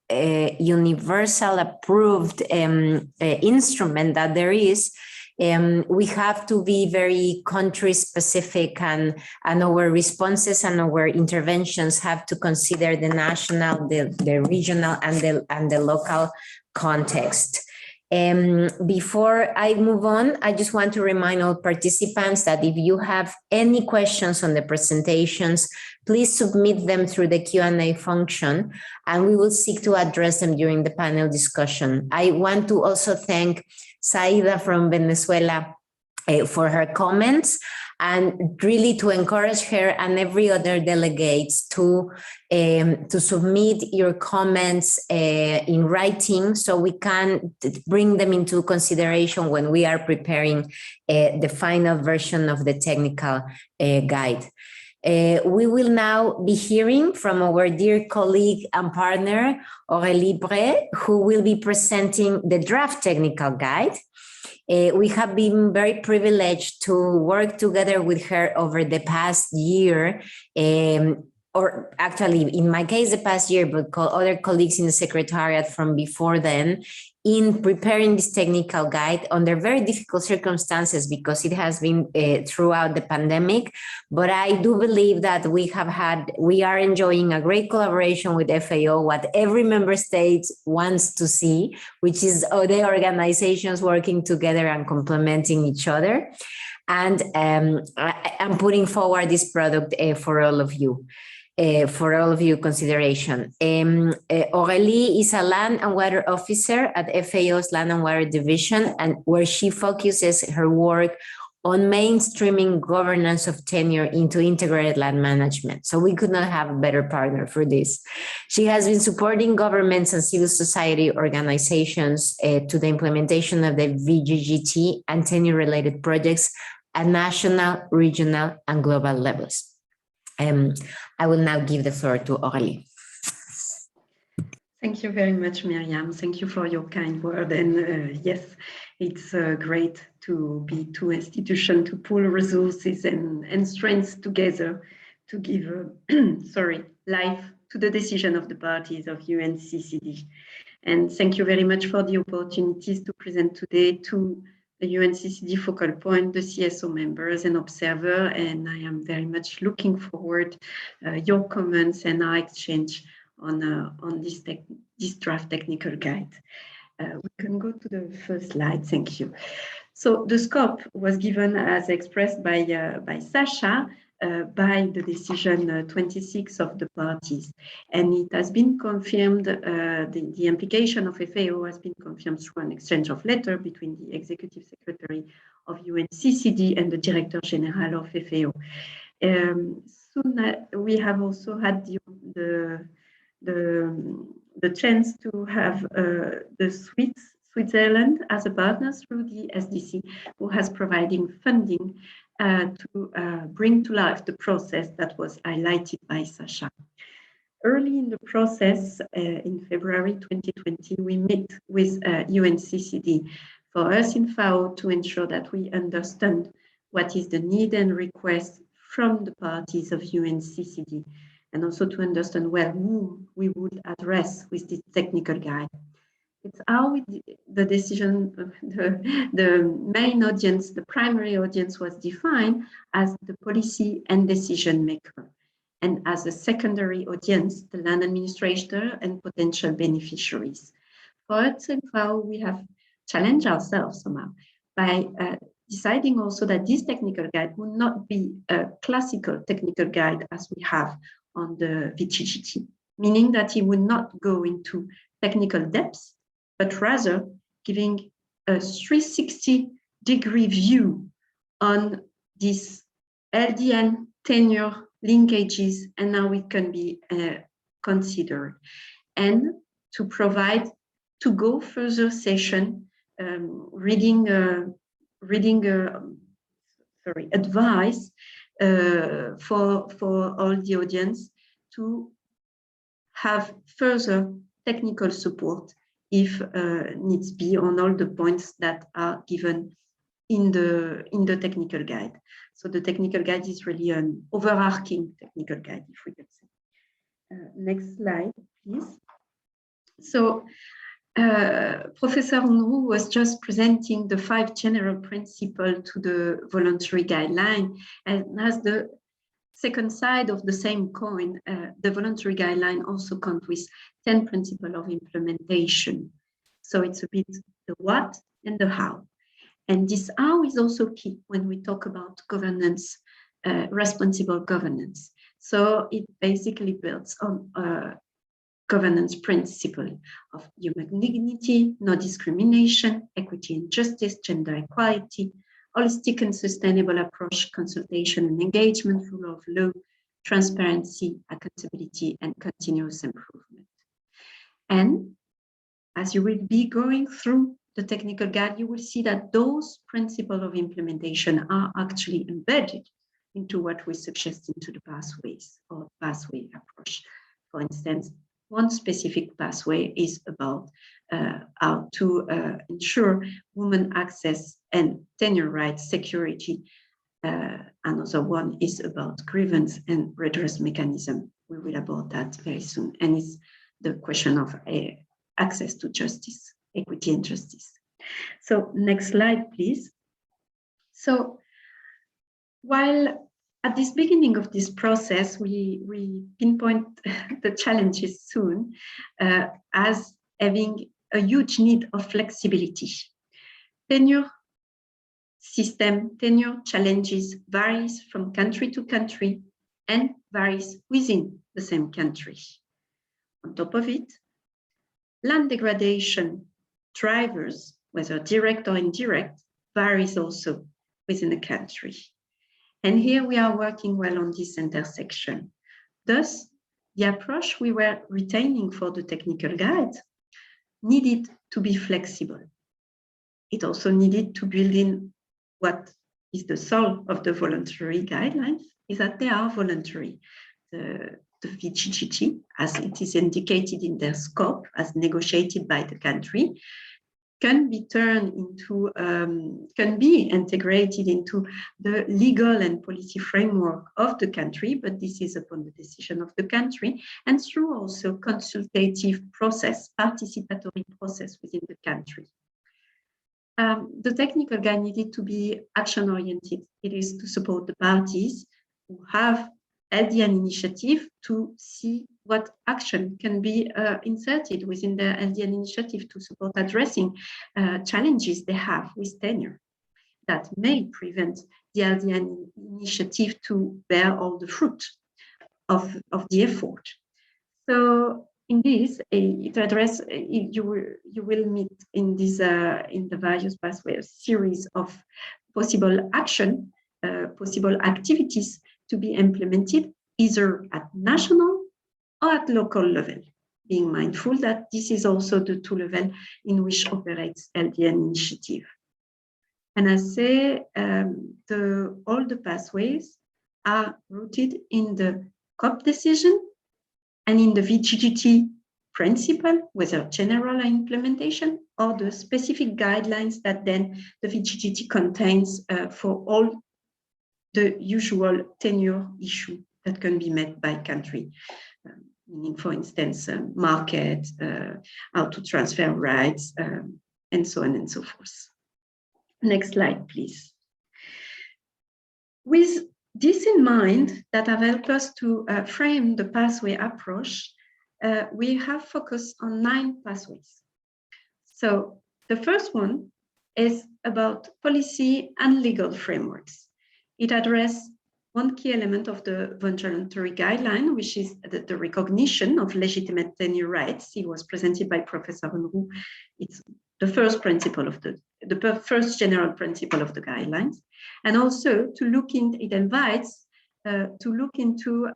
universal approved instrument that there is, we have to be very country specific, and our responses and our interventions have to consider the national, the regional, and the local context. Before I move on, I just want to remind all participants that if you have any questions on the presentations, please submit them through the Q&A function, and we will seek to address them during the panel discussion. I want to also thank Saida from Venezuela for her comments, and really to encourage her and every other delegates to submit your comments in writing, so we can bring them into consideration when we are preparing the final version of the technical guide. We will now be hearing from our dear colleague and partner, Aurélie Bray, who will be presenting the draft technical guide. We have been very privileged to work together with her over the past year, or actually in my case the past year, but other colleagues in the Secretariat from before then, in preparing this technical guide under very difficult circumstances, because it has been throughout the pandemic. But I do believe that we are enjoying a great collaboration with FAO, what every member state wants to see, which is the organizations working together and complementing each other. And I'm putting forward this product for all of you. For all of you consideration. Aurélie is a land and water officer at FAO's Land and Water Division, and where she focuses her work on mainstreaming governance of tenure into integrated land management. So we could not have a better partner for this. She has been supporting governments and civil society organizations to the implementation of the VGGT and tenure-related projects at national, regional, and global levels. I will now give the floor to Aurélie. Thank you very much, Miriam. Thank you for your kind word. And yes, it's great to be two institutions to pool resources and strengths together to give life to the decision of the parties of UNCCD. And thank you very much for the opportunities to present today to the UNCCD focal point, the CSO members and observer, and I am very much looking forward your comments and our exchange on this draft technical guide. We can go to the first slide. Thank you. So the scope was given as expressed by Sasha by the decision 26 of the parties, and it has been confirmed, the implication of FAO has been confirmed through an exchange of letter between the Executive Secretary of UNCCD and the Director General of FAO. Soon we have also had the chance to have the Switzerland as a partner through the SDC, who has providing funding to bring to life the process that was highlighted by Sasha. Early in the process, in February 2020, we met with UNCCD for us in FAO to ensure that we understand what is the need and request from the parties of UNCCD, and also to understand well who we would address with this technical guide. It's how the decision, the main audience, the primary audience was defined as the policy and decision maker, and as a secondary audience, the land administrator and potential beneficiaries. For us in FAO, we have challenged ourselves somehow by deciding also that this technical guide would not be a classical technical guide as we have on the VGGT, meaning that it would not go into technical depths, but rather giving a 360-degree view on this LDN tenure linkages and how it can be considered, and to provide, to go further session, advice for all the audience to have further technical support if needs be on all the points that are given in the technical guide. So the technical guide is really an overarching technical guide, if we could say. Next slide, please. So Professor Unruh was just presenting the 5 general principles to the voluntary guideline, and as the second side of the same coin, the voluntary guideline also comes with 10 principles of implementation. So it's a bit the what and the how. And this how is also key when we talk about governance, responsible governance. So it basically builds on governance principle of human dignity, no discrimination, equity and justice, gender equality, holistic and sustainable approach, consultation and engagement, rule of law, transparency, accountability, and continuous improvement. And as you will be going through the technical guide, you will see that those principles of implementation are actually embedded into what we suggest into the pathways or pathway approach. For instance, one specific pathway is about how to ensure women access and tenure rights security. Another one is about grievance and redress mechanism. We will about that very soon. And it's the question of access to justice, equity and justice. So next slide, please. So while at this beginning of this process, we pinpoint the challenges soon as having a huge need of flexibility. Tenure system, tenure challenges varies from country to country and varies within the same country. On top of it, land degradation drivers, whether direct or indirect, varies also within a country. And here we are working well on this intersection. Thus, the approach we were retaining for the technical guide needed to be flexible. It also needed to build in what is the soul of the voluntary guidelines, is that they are voluntary. The VGGT, as it is indicated in their scope, as negotiated by the country, can be turned into, can be integrated into the legal and policy framework of the country, but this is upon the decision of the country, and through also consultative process, participatory process within the country. The technical guide needed to be action-oriented. It is to support the parties who have LDN initiative to see what action can be inserted within the LDN initiative to support addressing challenges they have with tenure that may prevent the LDN initiative to bear all the fruit of the effort. So in this, it address you will meet in this in the various pathways series of possible action, possible activities to be implemented either at national or at local level, being mindful that this is also the two levels in which operates LDN initiative. And I say all the pathways are rooted in the COP decision and in the VGGT principle, whether general implementation or the specific guidelines that then the VGGT contains for all the usual tenure issue that can be met by country, meaning, for instance, market, how to transfer rights, and so on and so forth. Next slide, please. With this in mind, that have helped us to frame the pathway approach, we have focused on 9 pathways. So the first one is about policy and legal frameworks. It addresses one key element of the voluntary guideline, which is the recognition of legitimate tenure rights. It was presented by Professor Unruh. It's the first principle of the first general principle of the guidelines, and also to look in. It invites to look into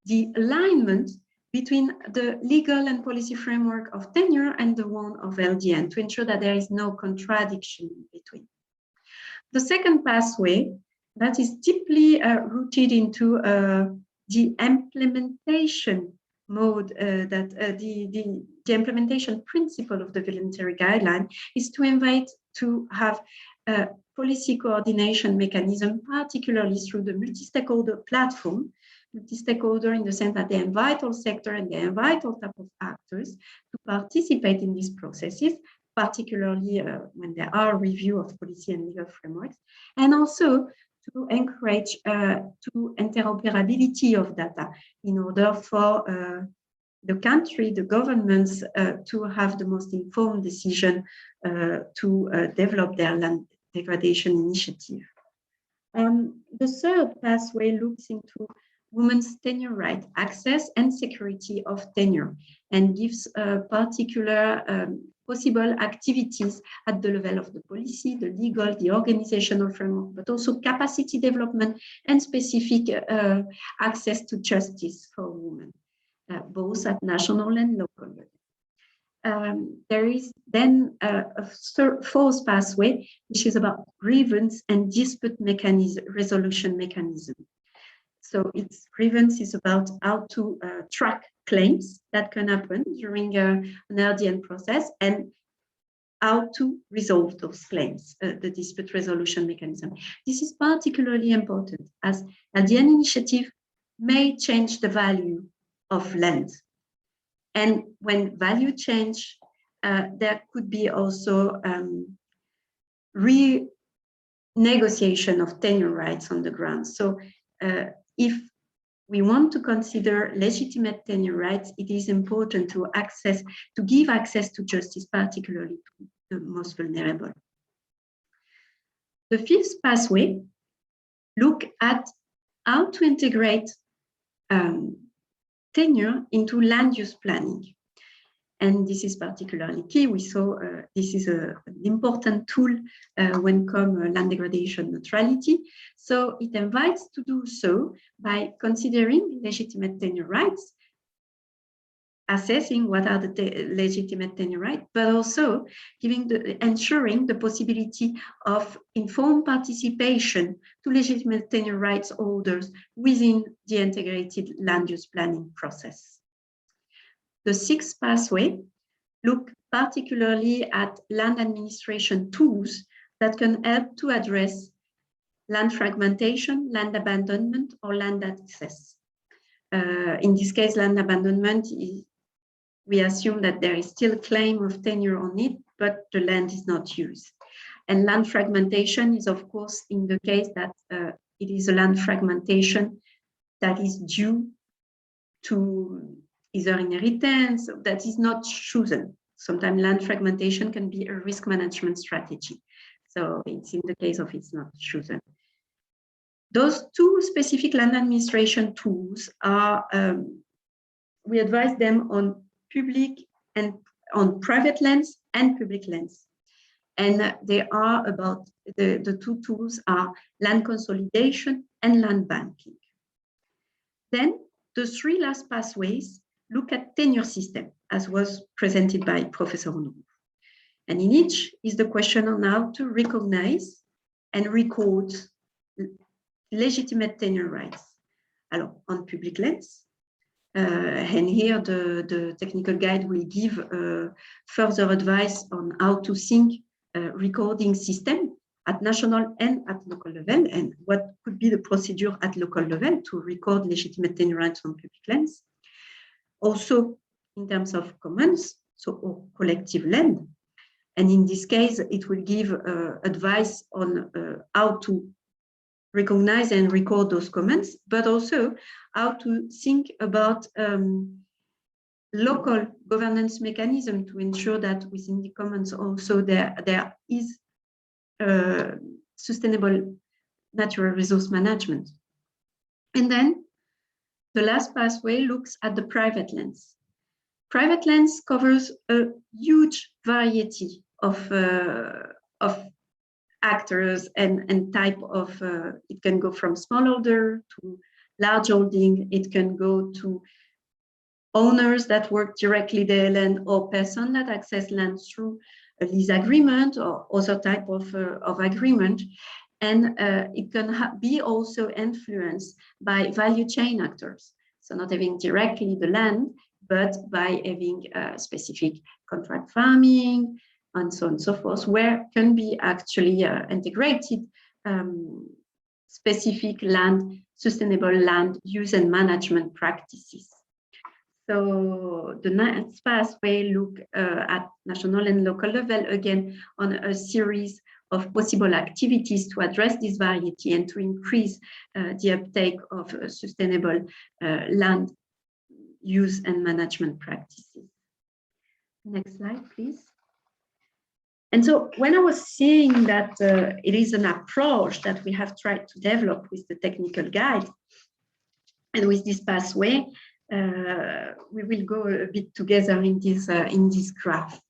the alignment between the legal and policy framework of tenure and the one of LDN to ensure that there is no contradiction between. The second pathway that is deeply rooted into the implementation mode, the implementation principle of the voluntary guideline is to invite to have a policy coordination mechanism, particularly through the multi-stakeholder platform, multi-stakeholder in the sense that they invite all sector and they invite all type of actors to participate in these processes, particularly when there are review of policy and legal frameworks, and also to encourage to interoperability of data in order for the country, the governments, to have the most informed decision to develop their land degradation initiative. The third pathway looks into women's tenure right, access and security of tenure, and gives particular possible activities at the level of the policy, the legal, the organizational framework, but also capacity development and specific access to justice for women, both at national and local level. There is then a fourth pathway, which is about grievance and dispute resolution mechanism. So its grievance is about how to track claims that can happen during an LDN process and how to resolve those claims, the dispute resolution mechanism. This is particularly important as LDN initiative may change the value of land. And when value change, there could be also renegotiation of tenure rights on the ground. So if we want to consider legitimate tenure rights, it is important to give access to justice, particularly to the most vulnerable. The fifth pathway look at how to integrate tenure into land use planning. And this is particularly key. We saw this is an important tool when comes land degradation neutrality. So it invites to do so by considering legitimate tenure rights, assessing what are the legitimate tenure rights, but also ensuring the possibility of informed participation to legitimate tenure rights holders within the integrated land use planning process. The sixth pathway look particularly at land administration tools that can help to address land fragmentation, land abandonment, or land access. In this case, land abandonment we assume that there is still a claim of tenure on it, but the land is not used. And land fragmentation is, of course, in the case that it is a land fragmentation that is due to either inheritance that is not chosen. Sometimes land fragmentation can be a risk management strategy. So it's in the case of it's not chosen. Those two specific land administration tools are, we advise them on public and on private lands and public lands. And they are about, the two tools are land consolidation and land banking. Then the three last pathways look at tenure system, as was presented by Professor Honorou. And in each is the question on how to recognize and record legitimate tenure rights. Alors, on public lands, and here the technical guide will give further advice on how to think recording system at national and at local level, and what could be the procedure at local level to record legitimate tenure rights on public lands. Also, in terms of commons, so or collective land. And in this case, it will give advice on how to recognize and record those commons, but also how to think about local governance mechanism to ensure that within the commons also there is sustainable natural resource management. And then the last pathway looks at the private lands. Private lands covers a huge variety of actors and type of, it can go from smallholder to large holding, it can go to owners that work directly their land or person that access land through a lease agreement or other type of agreement. And it can be also influenced by value chain actors. So not having directly the land, but by having specific contract farming and so on and so forth, where can be actually integrated specific land, sustainable land use and management practices. So the next pathway look at national and local level, again, on a series of possible activities to address this variety and to increase the uptake of sustainable land use and management practices. Next slide, please. And so when I was saying that it is an approach that we have tried to develop with the technical guide and with this pathway, we will go a bit together in this graph.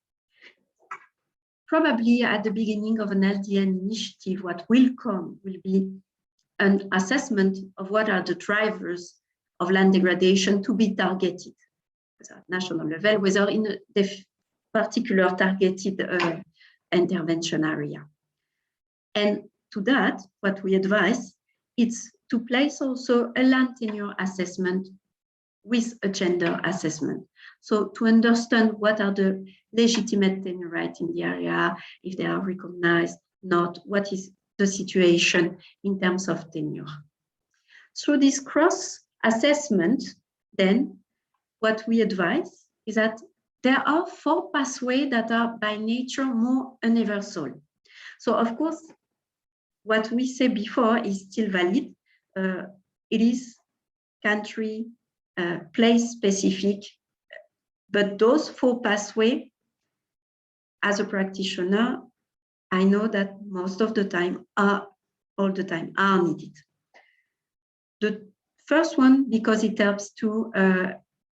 Probably at the beginning of an LDN initiative, what will come will be an assessment of what are the drivers of land degradation to be targeted at national level, whether in a particular targeted intervention area. And to that, what we advise is to place also a land tenure assessment with a gender assessment. So to understand what are the legitimate tenure rights in the area, if they are recognized, not, what is the situation in terms of tenure. Through this cross assessment, then what we advise is that there are 4 pathways that are by nature more universal. So of course, what we said before is still valid. It is country, place specific, but those 4 pathways, as a practitioner, I know that most of the time all the time are needed. The first one, because it helps to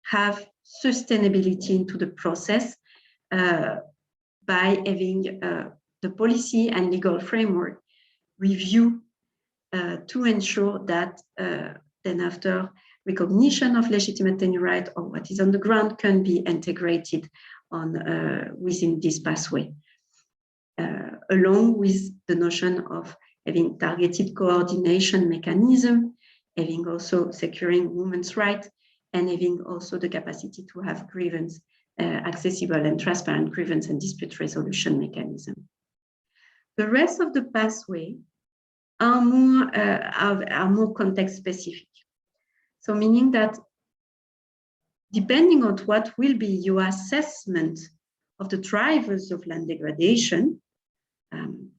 have sustainability into the process by having the policy and legal framework review to ensure that then after recognition of legitimate tenure right or what is on the ground can be integrated on within this pathway, along with the notion of having targeted coordination mechanism, having also securing women's rights, and having also the capacity to have grievance, accessible and transparent grievance and dispute resolution mechanism. The rest of the pathway are more context specific. So meaning that depending on what will be your assessment of the drivers of land degradation,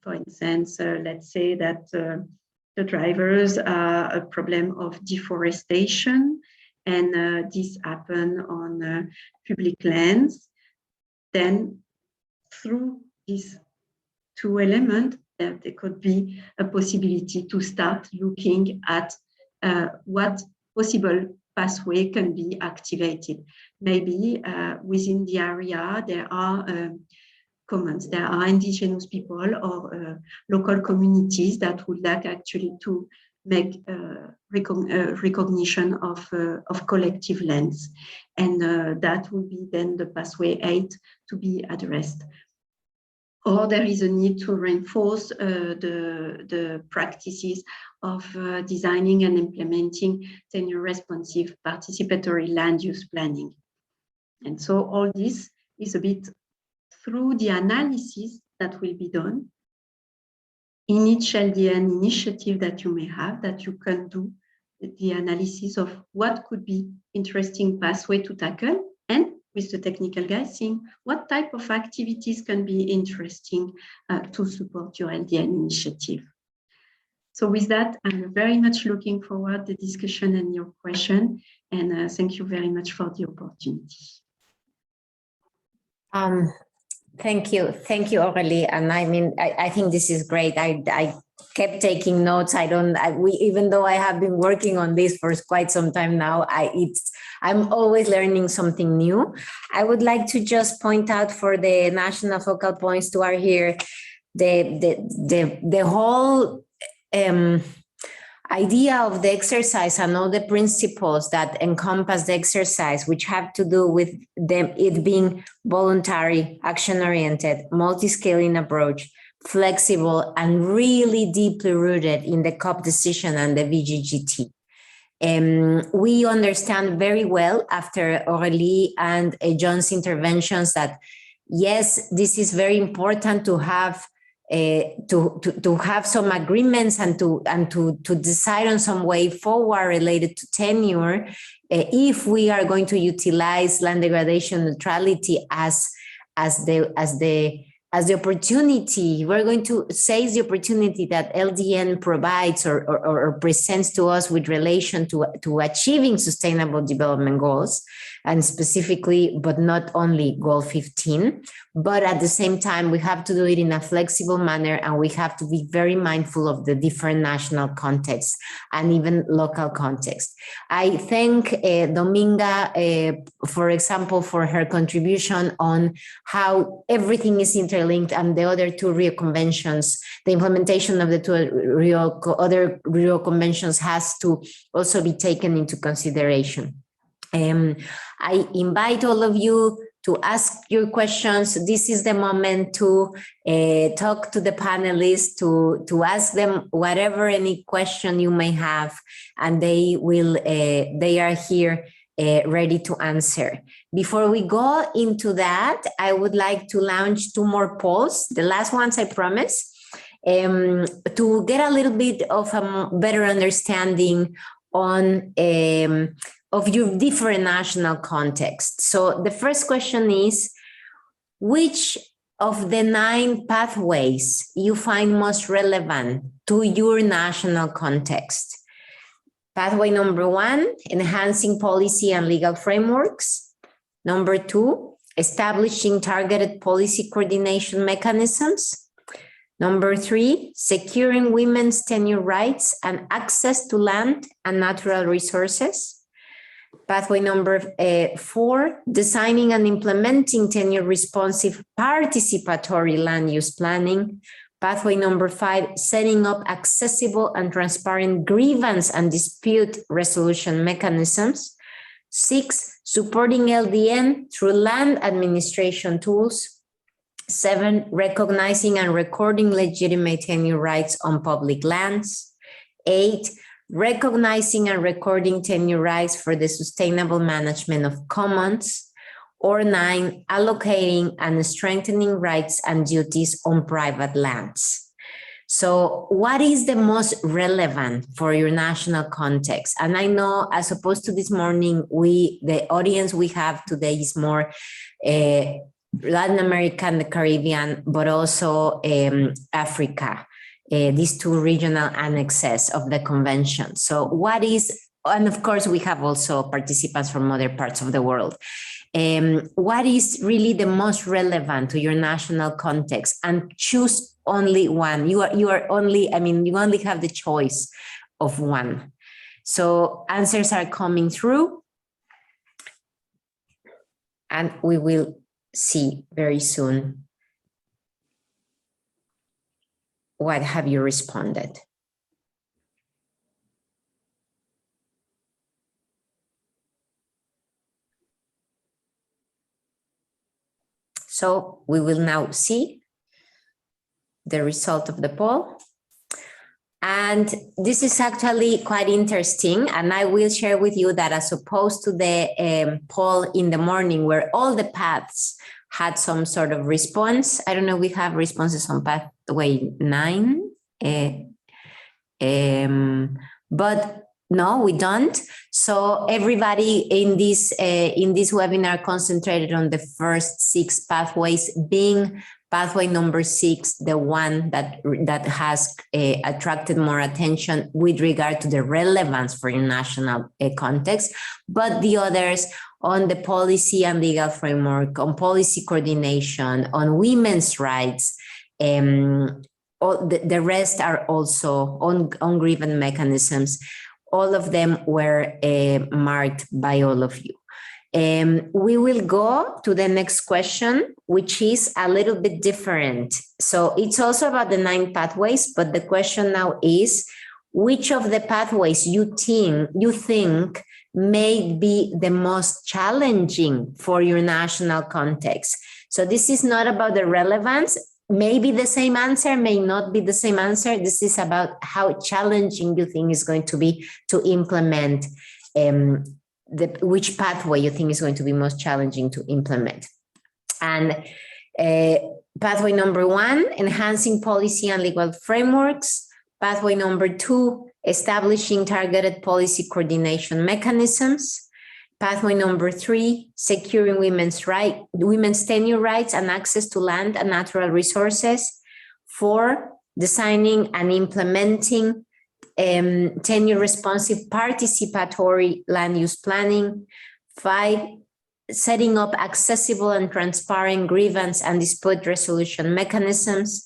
for instance, let's say that the drivers are a problem of deforestation, and this happen on public lands, then through these 2 elements, there could be a possibility to start looking at what possible pathway can be activated. Maybe within the area, there are commons, there are indigenous people or local communities that would like actually to make recognition of collective lands. And that will be then the pathway 8 to be addressed. Or there is a need to reinforce the practices of designing and implementing tenure responsive participatory land use planning. And so all this is a bit through the analysis that will be done in each LDN initiative that you may have, that you can do the analysis of what could be interesting pathway to tackle, and with the technical guys seeing what type of activities can be interesting to support your LDN initiative. So with that, I'm very much looking forward to the discussion and your question, and thank you very much for the opportunity. Thank you, Aurélie. And I mean, I think this is great. I kept taking notes. Even though I have been working on this for quite some time now, I'm always learning something new. I would like to just point out for the national focal points to our here, the whole idea of the exercise and all the principles that encompass the exercise, which have to do with it being voluntary, action-oriented, multi-scaling approach, flexible, and really deeply rooted in the COP decision and the VGGT. We understand very well after Aurélie and John's interventions that, yes, this is very important to have to have some agreements and to decide on some way forward related to tenure, if we are going to utilize land degradation neutrality as the opportunity, we're going to seize the opportunity that LDN provides or presents to us with relation to achieving sustainable development goals, and specifically, but not only goal 15, but at the same time, we have to do it in a flexible manner, and we have to be very mindful of the different national contexts and even local context. I thank Dominga, for example, for her contribution on how everything is interlinked, and the other two Rio Conventions, the implementation of the two other Rio Conventions has to also be taken into consideration. I invite all of you to ask your questions. This is the moment to talk to the panelists, to ask them whatever any question you may have, and they are here ready to answer. Before we go into that, I would like to launch two more polls, the last ones I promise, to get a little bit of a better understanding on of your different national contexts. So the first question is, which of the 9 pathways you find most relevant to your national context? Pathway number 1, enhancing policy and legal frameworks. Number 2, establishing targeted policy coordination mechanisms. Number 3, securing women's tenure rights and access to land and natural resources. Pathway number 4, designing and implementing tenure responsive participatory land use planning. Pathway number 5, setting up accessible and transparent grievance and dispute resolution mechanisms. 6, supporting LDN through land administration tools. 7, recognizing and recording legitimate tenure rights on public lands. 8, recognizing and recording tenure rights for the sustainable management of commons. Or 9, allocating and strengthening rights and duties on private lands. So what is the most relevant for your national context? And I know, as opposed to this morning, the audience we have today is more Latin America and the Caribbean, but also Africa. These two regional annexes of the convention. So what is, and of course we have also participants from other parts of the world. What is really the most relevant to your national context? And choose only one. You are only, I mean, you only have the choice of one. So answers are coming through, and we will see very soon what have you responded. So we will now see the result of the poll. And this is actually quite interesting. And I will share with you that as opposed to the poll in the morning where all the paths had some sort of response. I don't know, we have responses on pathway 9. But no, we don't. So everybody in this webinar concentrated on the first 6 pathways, being pathway number 6, the one that has attracted more attention with regard to the relevance for your national context, but the others on the policy and legal framework, on policy coordination, on women's rights, all the rest are also on grievance mechanisms. All of them were marked by all of you. We will go to the next question, which is a little bit different. So it's also about the 9 pathways, but the question now is, which of the pathways you think may be the most challenging for your national context? So this is not about the relevance. Maybe the same answer, may not be the same answer. This is about how challenging you think is going to be to implement which pathway you think is going to be most challenging to implement. And Pathway number 1, enhancing policy and legal frameworks. Pathway number 2, establishing targeted policy coordination mechanisms. Pathway number 3, securing women's tenure rights and access to land and natural resources. 4, designing and implementing tenure responsive participatory land use planning. 5, setting up accessible and transparent grievance and dispute resolution mechanisms.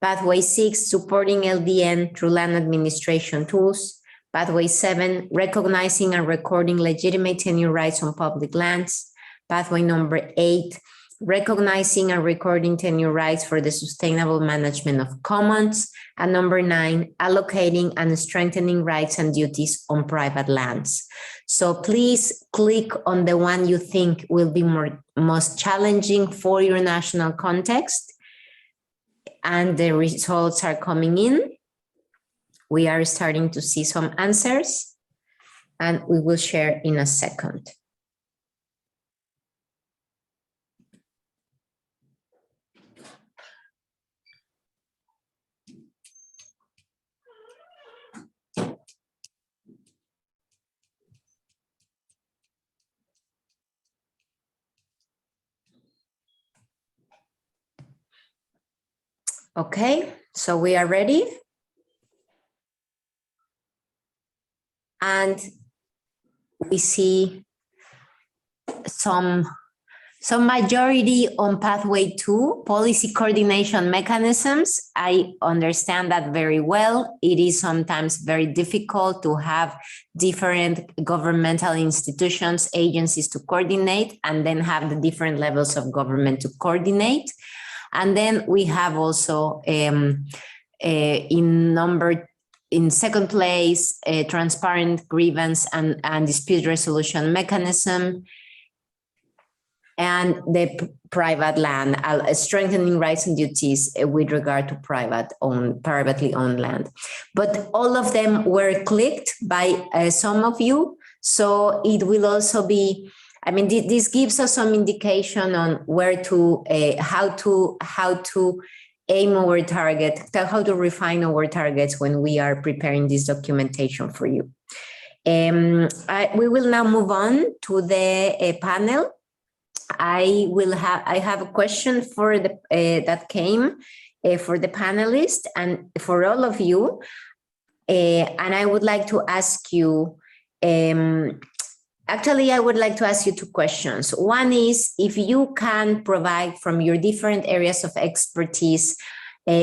Pathway 6, supporting LDN through land administration tools. Pathway 7, recognizing and recording legitimate tenure rights on public lands. Pathway number 8, recognizing and recording tenure rights for the sustainable management of commons. And number 9, allocating and strengthening rights and duties on private lands. So please click on the one you think will be most challenging for your national context. And the results are coming in. We are starting to see some answers, and we will share in a second. Okay, so we are ready. And we see some majority on pathway 2, policy coordination mechanisms. I understand that very well. It is sometimes very difficult to have different governmental institutions, agencies to coordinate, and then have the different levels of government to coordinate. And then we have also in second place, a transparent grievance and dispute resolution mechanism, and the private land, strengthening rights and duties with regard to privately owned land. But all of them were clicked by some of you, so it will also be, I mean, this gives us some indication on where to, how to aim our target, how to refine our targets when we are preparing this documentation for you. We will now move on to the panel. I have a question for the that came for the panelists and for all of you, and I would like to ask you. Actually, I would like to ask you 2 questions. One is if you can provide from your different areas of expertise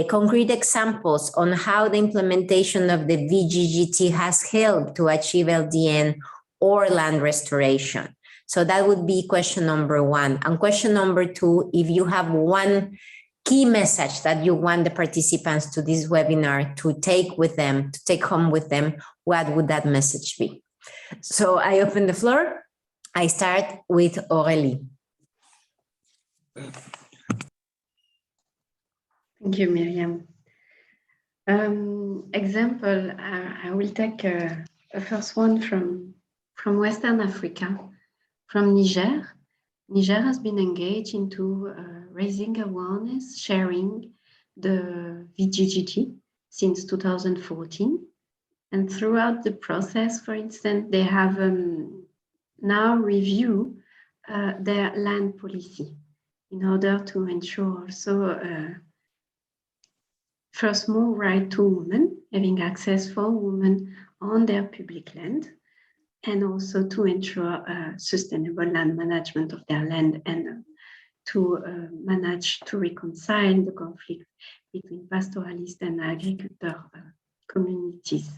concrete examples on how the implementation of the VGGT has helped to achieve LDN or land restoration. So that would be question number 1. And question number 2, if you have one key message that you want the participants to this webinar to take with them, to take home with them, what would that message be? So I open the floor. I start with Aurélie. Thank you, Miriam. Example, I will take a first one from Western Africa, from Niger. Niger has been engaged into raising awareness, sharing the VGGT since 2014. And throughout the process, for instance, they have now reviewed their land policy in order to ensure also first more right to women, having access for women on their public land, and also to ensure sustainable land management of their land and to manage to reconcile the conflict between pastoralist and agriculture communities.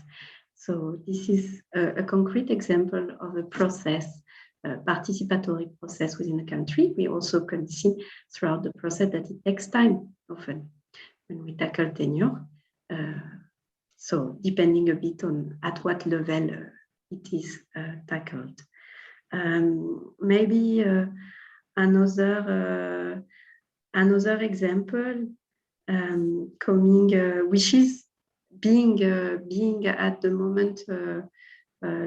So this is a concrete example of a process, a participatory process within the country. We also can see throughout the process that it takes time often when we tackle tenure. So depending a bit on at what level it is tackled. Maybe another example coming, which is being at the moment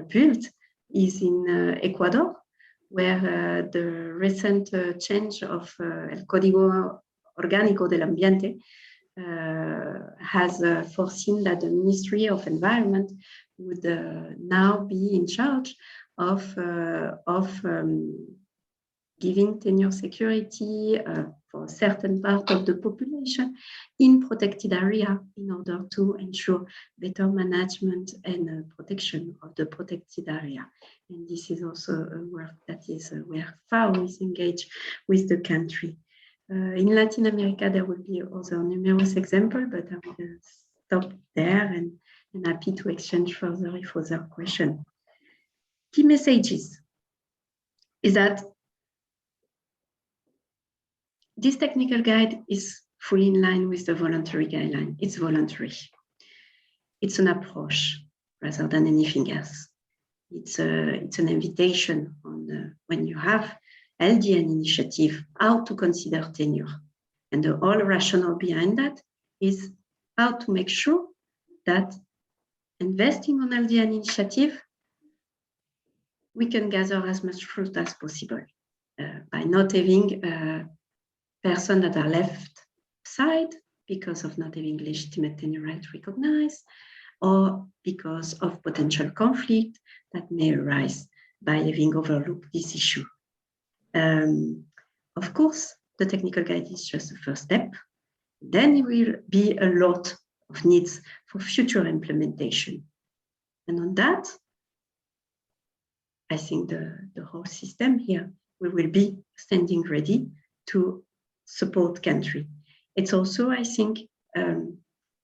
built, is in Ecuador, where the recent change of El Código Orgánico del Ambiente has foreseen that the Ministry of Environment would now be in charge of giving tenure security for a certain part of the population in protected area in order to ensure better management and protection of the protected area. And this is also a work that is where FAO is engaged with the country. In Latin America, there will be also numerous examples, but I will stop there and happy to exchange further if other questions. Key messages is that this technical guide is fully in line with the voluntary guideline. It's voluntary. It's an approach rather than anything else. It's an invitation on when you have LDN initiative, how to consider tenure. And the whole rationale behind that is how to make sure that investing on LDN initiative, we can gather as much fruit as possible by not having persons that are left aside because of not having legitimate tenure right recognized, or because of potential conflict that may arise by having overlooked this issue. Of course, the technical guide is just the first step. Then there will be a lot of needs for future implementation. And on that, I think the whole system here, we will be standing ready to support country. It's also, I think,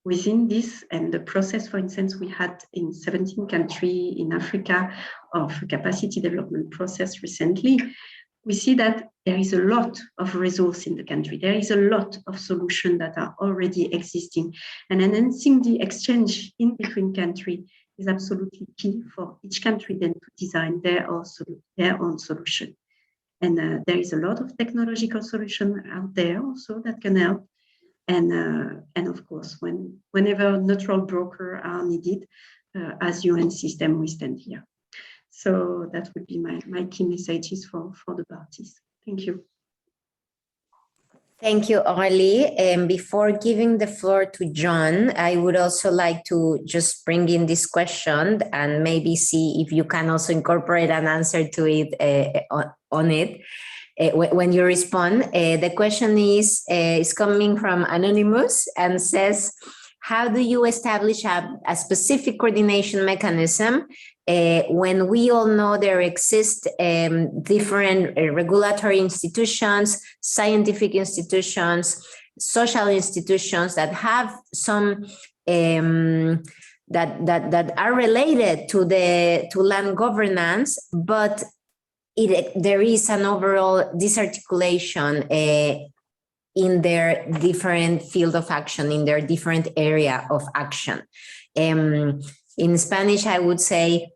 within this and the process, for instance, we had in 17 countries in Africa of capacity development process recently, we see that there is a lot of resource in the country. There is a lot of solutions that are already existing, and enhancing the exchange in between countries is absolutely key for each country then to design their own solution. And there is a lot of technological solution out there also that can help. And of course, whenever neutral brokers are needed, as UN system, we stand here. So that would be my key messages for the parties. Thank you. Thank you, Aurélie. And before giving the floor to John, I would also like to just bring in this question and maybe see if you can also incorporate an answer to it on it when you respond. The question is coming from Anonymous and says, how do you establish a specific coordination mechanism when we all know there exist different regulatory institutions, scientific institutions, social institutions that have some that are related to land governance, but there is an overall disarticulation in their different field of action, in their different area of action. In Spanish, I would say,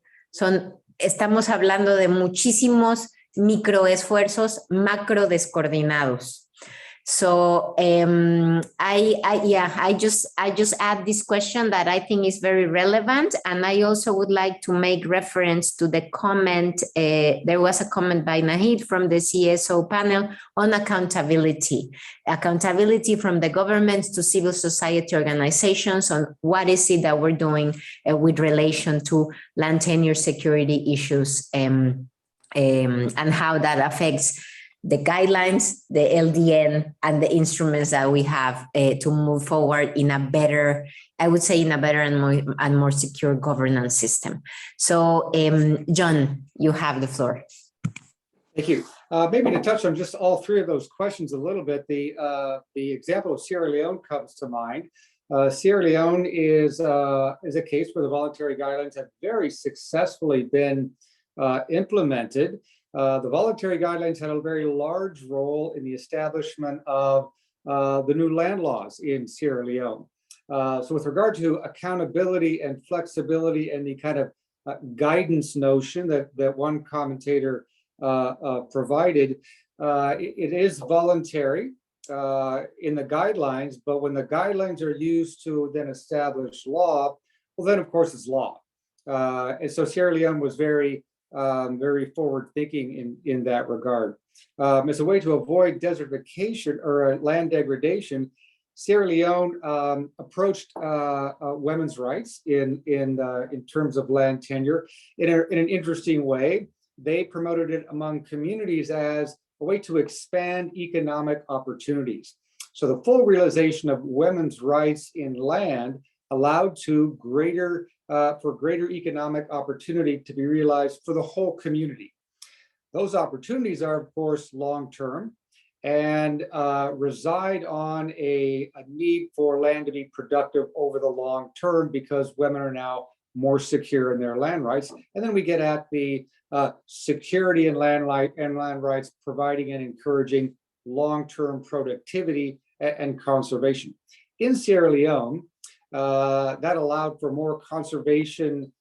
estamos hablando de muchísimos microesfuerzos macro descoordinados. So I just add this question that I think is very relevant, and I also would like to make reference to the comment. There was a comment by Nahid from the CSO panel on accountability from the governments to civil society organizations on what is it that we're doing with relation to land tenure security issues and how that affects the guidelines, the LDN, and the instruments that we have to move forward in a better, I would say, in a better and more secure governance system. So, John, you have the floor. Thank you. Maybe to touch on just all three of those questions a little bit, the example of Sierra Leone comes to mind. Sierra Leone is a case where the voluntary guidelines have very successfully been implemented. The voluntary guidelines had a very large role in the establishment of the new land laws in Sierra Leone. So with regard to accountability and flexibility and the kind of guidance notion that one commentator provided, it is voluntary in the guidelines, but when the guidelines are used to then establish law, well, then of course it's law. And so Sierra Leone was very forward thinking in that regard. As a way to avoid desertification or land degradation, Sierra Leone approached women's rights in terms of land tenure in an interesting way. They promoted it among communities as a way to expand economic opportunities. So the full realization of women's rights in land allowed to greater economic opportunity to be realized for the whole community. Those opportunities are, of course, long-term and reside on a need for land to be productive over the long term because women are now more secure in their land rights. And then we get at the security in land rights, providing and encouraging long-term productivity and conservation. In Sierra Leone, that allowed for more conservation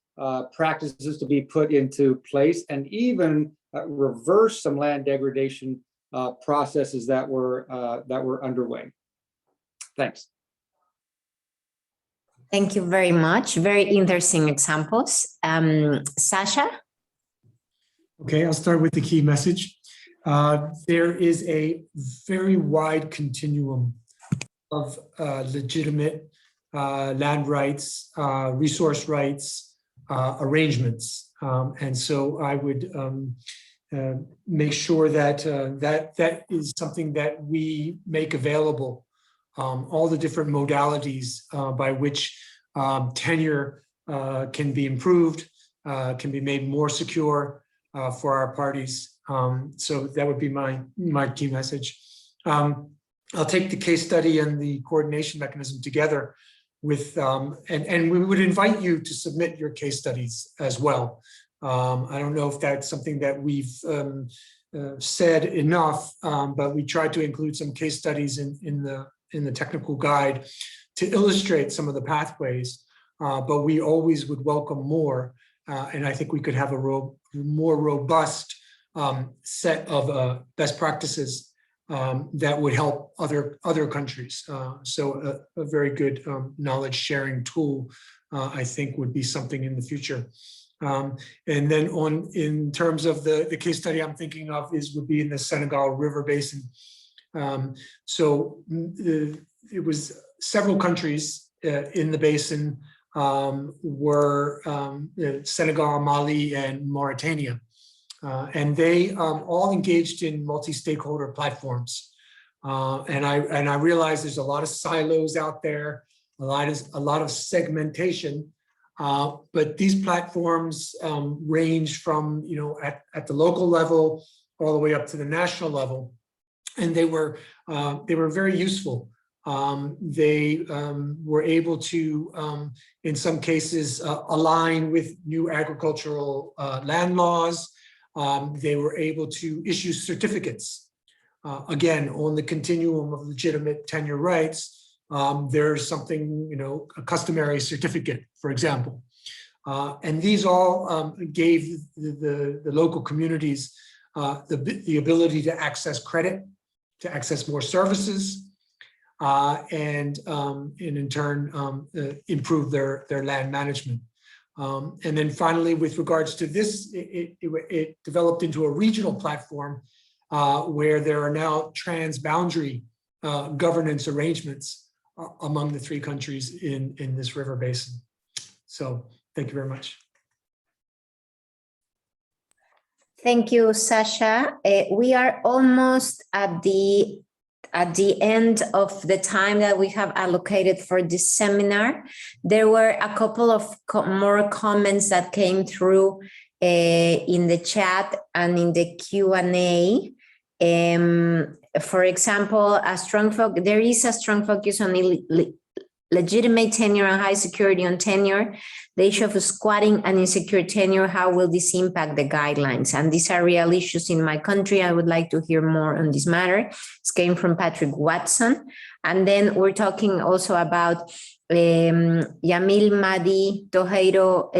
practices to be put into place and even reverse some land degradation processes that were underway. Thanks. Thank you very much. Very interesting examples. Sasha? Okay, I'll start with the key message. There is a very wide continuum of legitimate land rights, resource rights, arrangements. And so I would make sure that that is something that we make available, all the different modalities by which tenure can be improved, can be made more secure for our parties. So that would be my key message. I'll take the case study and the coordination mechanism together with, and we would invite you to submit your case studies as well. I don't know if that's something that we've said enough, but we tried to include some case studies in the technical guide to illustrate some of the pathways, but we always would welcome more. And I think we could have a more robust set of best practices that would help other countries. So a very good knowledge sharing tool, I think, would be something in the future. And then in terms of the case study I'm thinking of would be in the Senegal River Basin. So it was several countries in the basin were Senegal, Mali, and Mauritania. And they all engaged in multi-stakeholder platforms. And I realize there's a lot of silos out there, a lot of segmentation, but these platforms range from, at the local level all the way up to the national level. And they were very useful. They were able to, in some cases, align with new agricultural land laws. They were able to issue certificates. Again, on the continuum of legitimate tenure rights, there's something, a customary certificate, for example. And these all gave the local communities the ability to access credit, to access more services, and in turn, improve their land management. And then finally, with regards to this, it developed into a regional platform where there are now transboundary governance arrangements among the three countries in this river basin. So thank you very much. Thank you, Sasha. We are almost at the end of the time that we have allocated for this seminar. There were a couple of more comments that came through in the chat and in the Q&A. For example, there is a strong focus on legitimate tenure and high security on tenure, the issue of squatting and insecure tenure, how will this impact the guidelines? And these are real issues in my country. I would like to hear more on this matter. This came from Patrick Watson. And then we're talking also about Yamil Madi Toheiro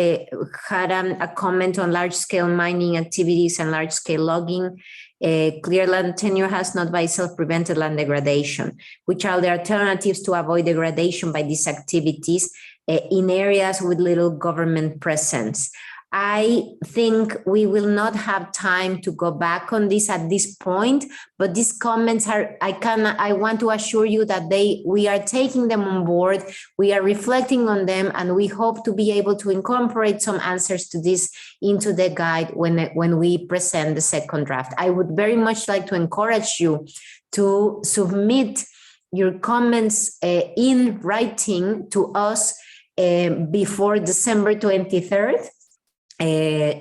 had a comment on large-scale mining activities and large-scale logging. Clear land tenure has not by itself prevented land degradation. Which are the alternatives to avoid degradation by these activities in areas with little government presence? I think we will not have time to go back on this at this point, but these comments are, I want to assure you that we are taking them on board, we are reflecting on them, and we hope to be able to incorporate some answers to this into the guide when we present the second draft. I would very much like to encourage you to submit your comments in writing to us before December 23rd.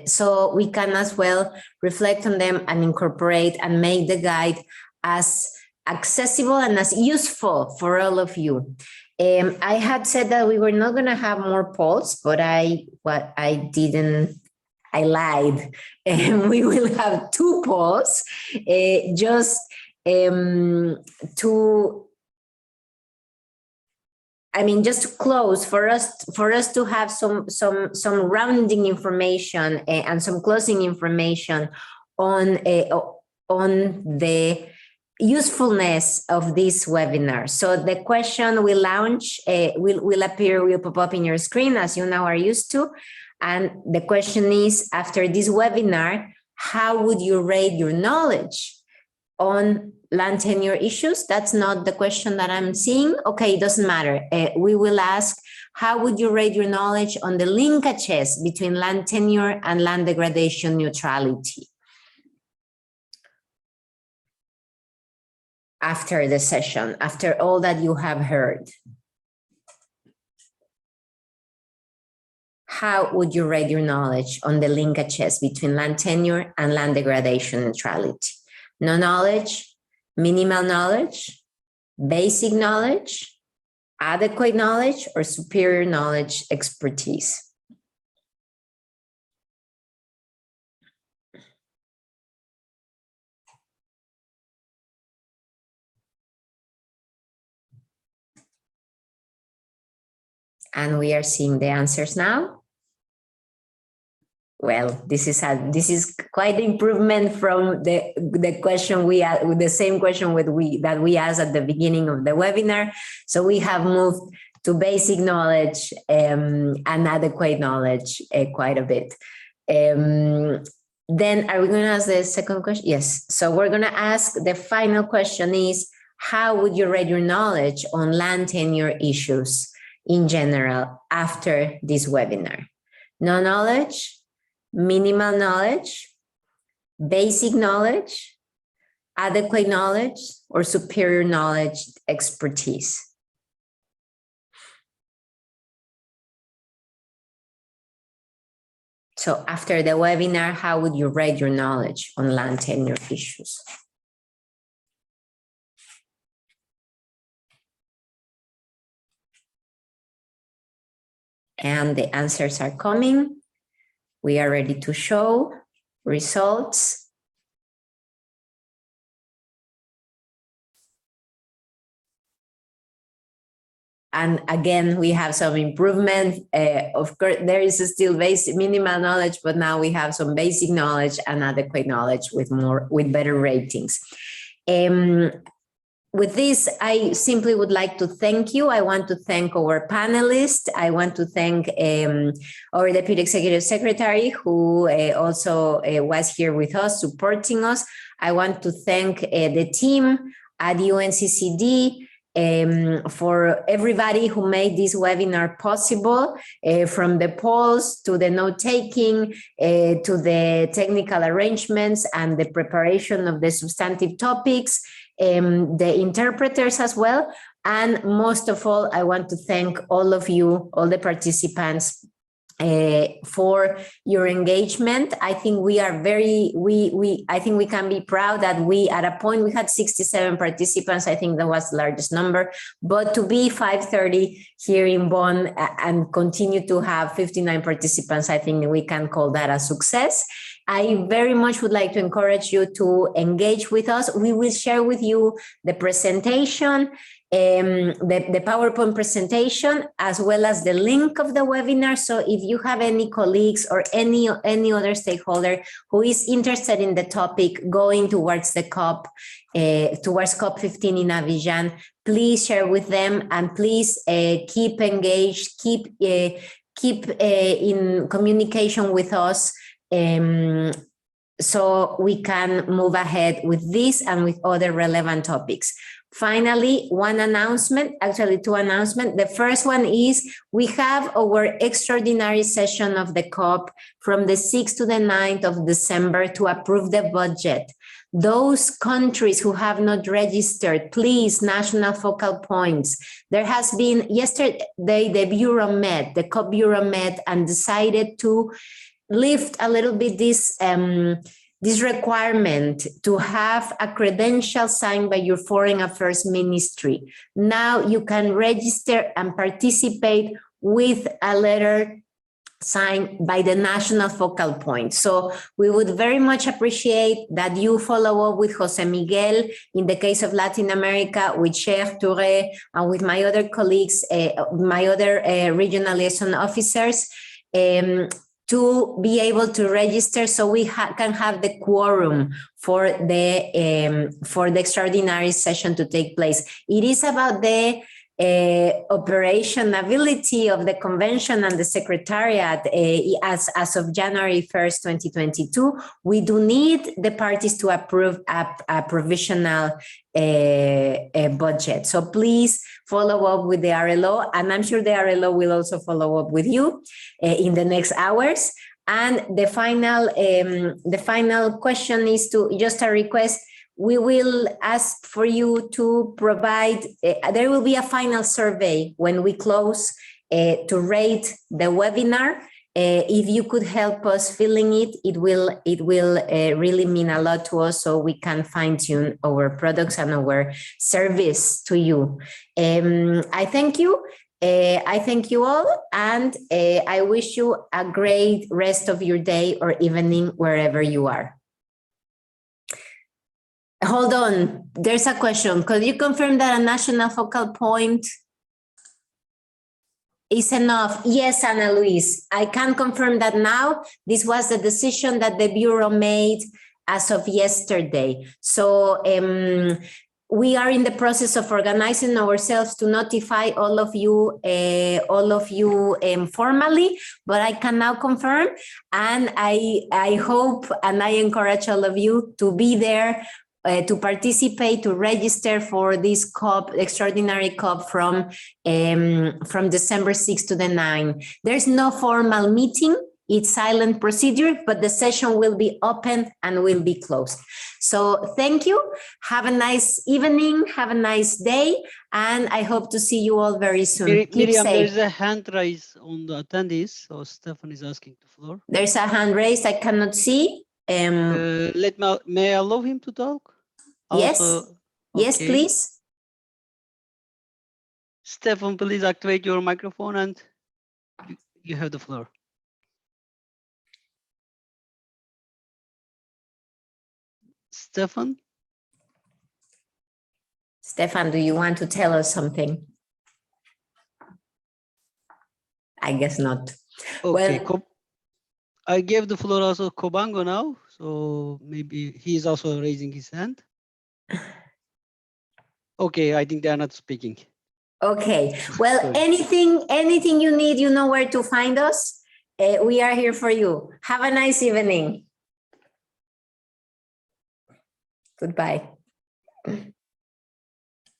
So we can as well reflect on them and incorporate and make the guide as accessible and as useful for all of you. I had said that we were not going to have more polls, but I lied. We will have 2 polls, just just to close, for us to have some rounding information and some closing information on the usefulness of this webinar. So the question will launch, will pop up in your screen, as you now are used to. And the question is, after this webinar, how would you rate your knowledge on land tenure issues? That's not the question that I'm seeing. Okay, it doesn't matter. We will ask, how would you rate your knowledge on the linkages between land tenure and land degradation neutrality? After the session, after all that you have heard. How would you rate your knowledge on the linkages between land tenure and land degradation neutrality? No knowledge, minimal knowledge, basic knowledge, adequate knowledge, or superior knowledge expertise? And we are seeing the answers now. Well, this is quite an improvement from the question we had, the same question that we asked at the beginning of the webinar. So we have moved to basic knowledge and adequate knowledge quite a bit. Then are we going to ask the second question? Yes. So we're going to ask, the final question is, how would you rate your knowledge on land tenure issues in general after this webinar? No knowledge, minimal knowledge, basic knowledge, adequate knowledge, or superior knowledge expertise? So after the webinar, how would you rate your knowledge on land tenure issues? And the answers are coming. We are ready to show results. And again, we have some improvement. Of course, there is still basic minimal knowledge, but now we have some basic knowledge and adequate knowledge with better ratings. With this, I simply would like to thank you. I want to thank our panelists. I want to thank our Deputy Executive Secretary, who also was here with us, supporting us. I want to thank the team at UNCCD, for everybody who made this webinar possible, from the polls to the note-taking, to the technical arrangements and the preparation of the substantive topics, the interpreters as well. And most of all, I want to thank all of you, all the participants, for your engagement. I think we are I think we can be proud that at a point we had 67 participants. I think that was the largest number, but to be 5:30 here in Bonn and continue to have 59 participants, I think we can call that a success. I very much would like to encourage you to engage with us. We will share with you the presentation, the PowerPoint presentation, as well as the link of the webinar. So if you have any colleagues or any other stakeholder who is interested in the topic going towards the COP, towards COP15 in Abidjan, please share with them, and please keep engaged, keep keep in communication with us so we can move ahead with this and with other relevant topics. Finally, one announcement, actually two announcements. The first one is we have our extraordinary session of the COP from the 6th to the 9th of December to approve the budget. Those countries who have not registered, please, national focal points. There has been yesterday, the Bureau met, the COP Bureau met and decided to lift a little bit this requirement to have a credential signed by your Foreign Affairs Ministry. Now you can register and participate with a letter signed by the national focal point. So we would very much appreciate that you follow up with Jose Miguel in the case of Latin America, with Sheikh Touré, and with my other colleagues, my other regional liaison officers, to be able to register so we can have the quorum for the extraordinary session to take place. It is about the operationability of the convention and the Secretariat as of January 1st, 2022. We do need the parties to approve a provisional budget. So please follow up with the RLO, and I'm sure the RLO will also follow up with you in the next hours. And the final question is just a request. We will ask for you to provide, there will be a final survey when we close to rate the webinar. If you could help us filling it, it will really mean a lot to us, so we can fine tune our products and our service to you. I thank you. I thank you all, and I wish you a great rest of your day or evening wherever you are. Hold on, there's a question. Could you confirm that a national focal point is enough? Yes, Ana Luis, I can confirm that now. This was the decision that the Bureau made as of yesterday. So we are in the process of organizing ourselves to notify all of you formally, but I can now confirm, and I hope and I encourage all of you to be there, to participate, to register for this COP, extraordinary COP from December 6th to the 9th. There's no formal meeting, it's silent procedure, but the session will be open and will be closed. So thank you, have a nice evening, have a nice day, and I hope to see you all very soon. Miriam, there's a hand raised on the attendees, so Stefan is asking the floor. There's a hand raised, I cannot see. May I allow him to talk? Yes, also, yes, okay. please. Stefan, please activate your microphone and you have the floor. Stefan? Stefan, do you want to tell us something? I guess not. Okay, Well, I gave the floor also Kobango now, so maybe he's also raising his hand. Okay, I think they are not speaking. okay, well, anything you need, you know where to find us. We are here for you. Have a nice evening. Goodbye.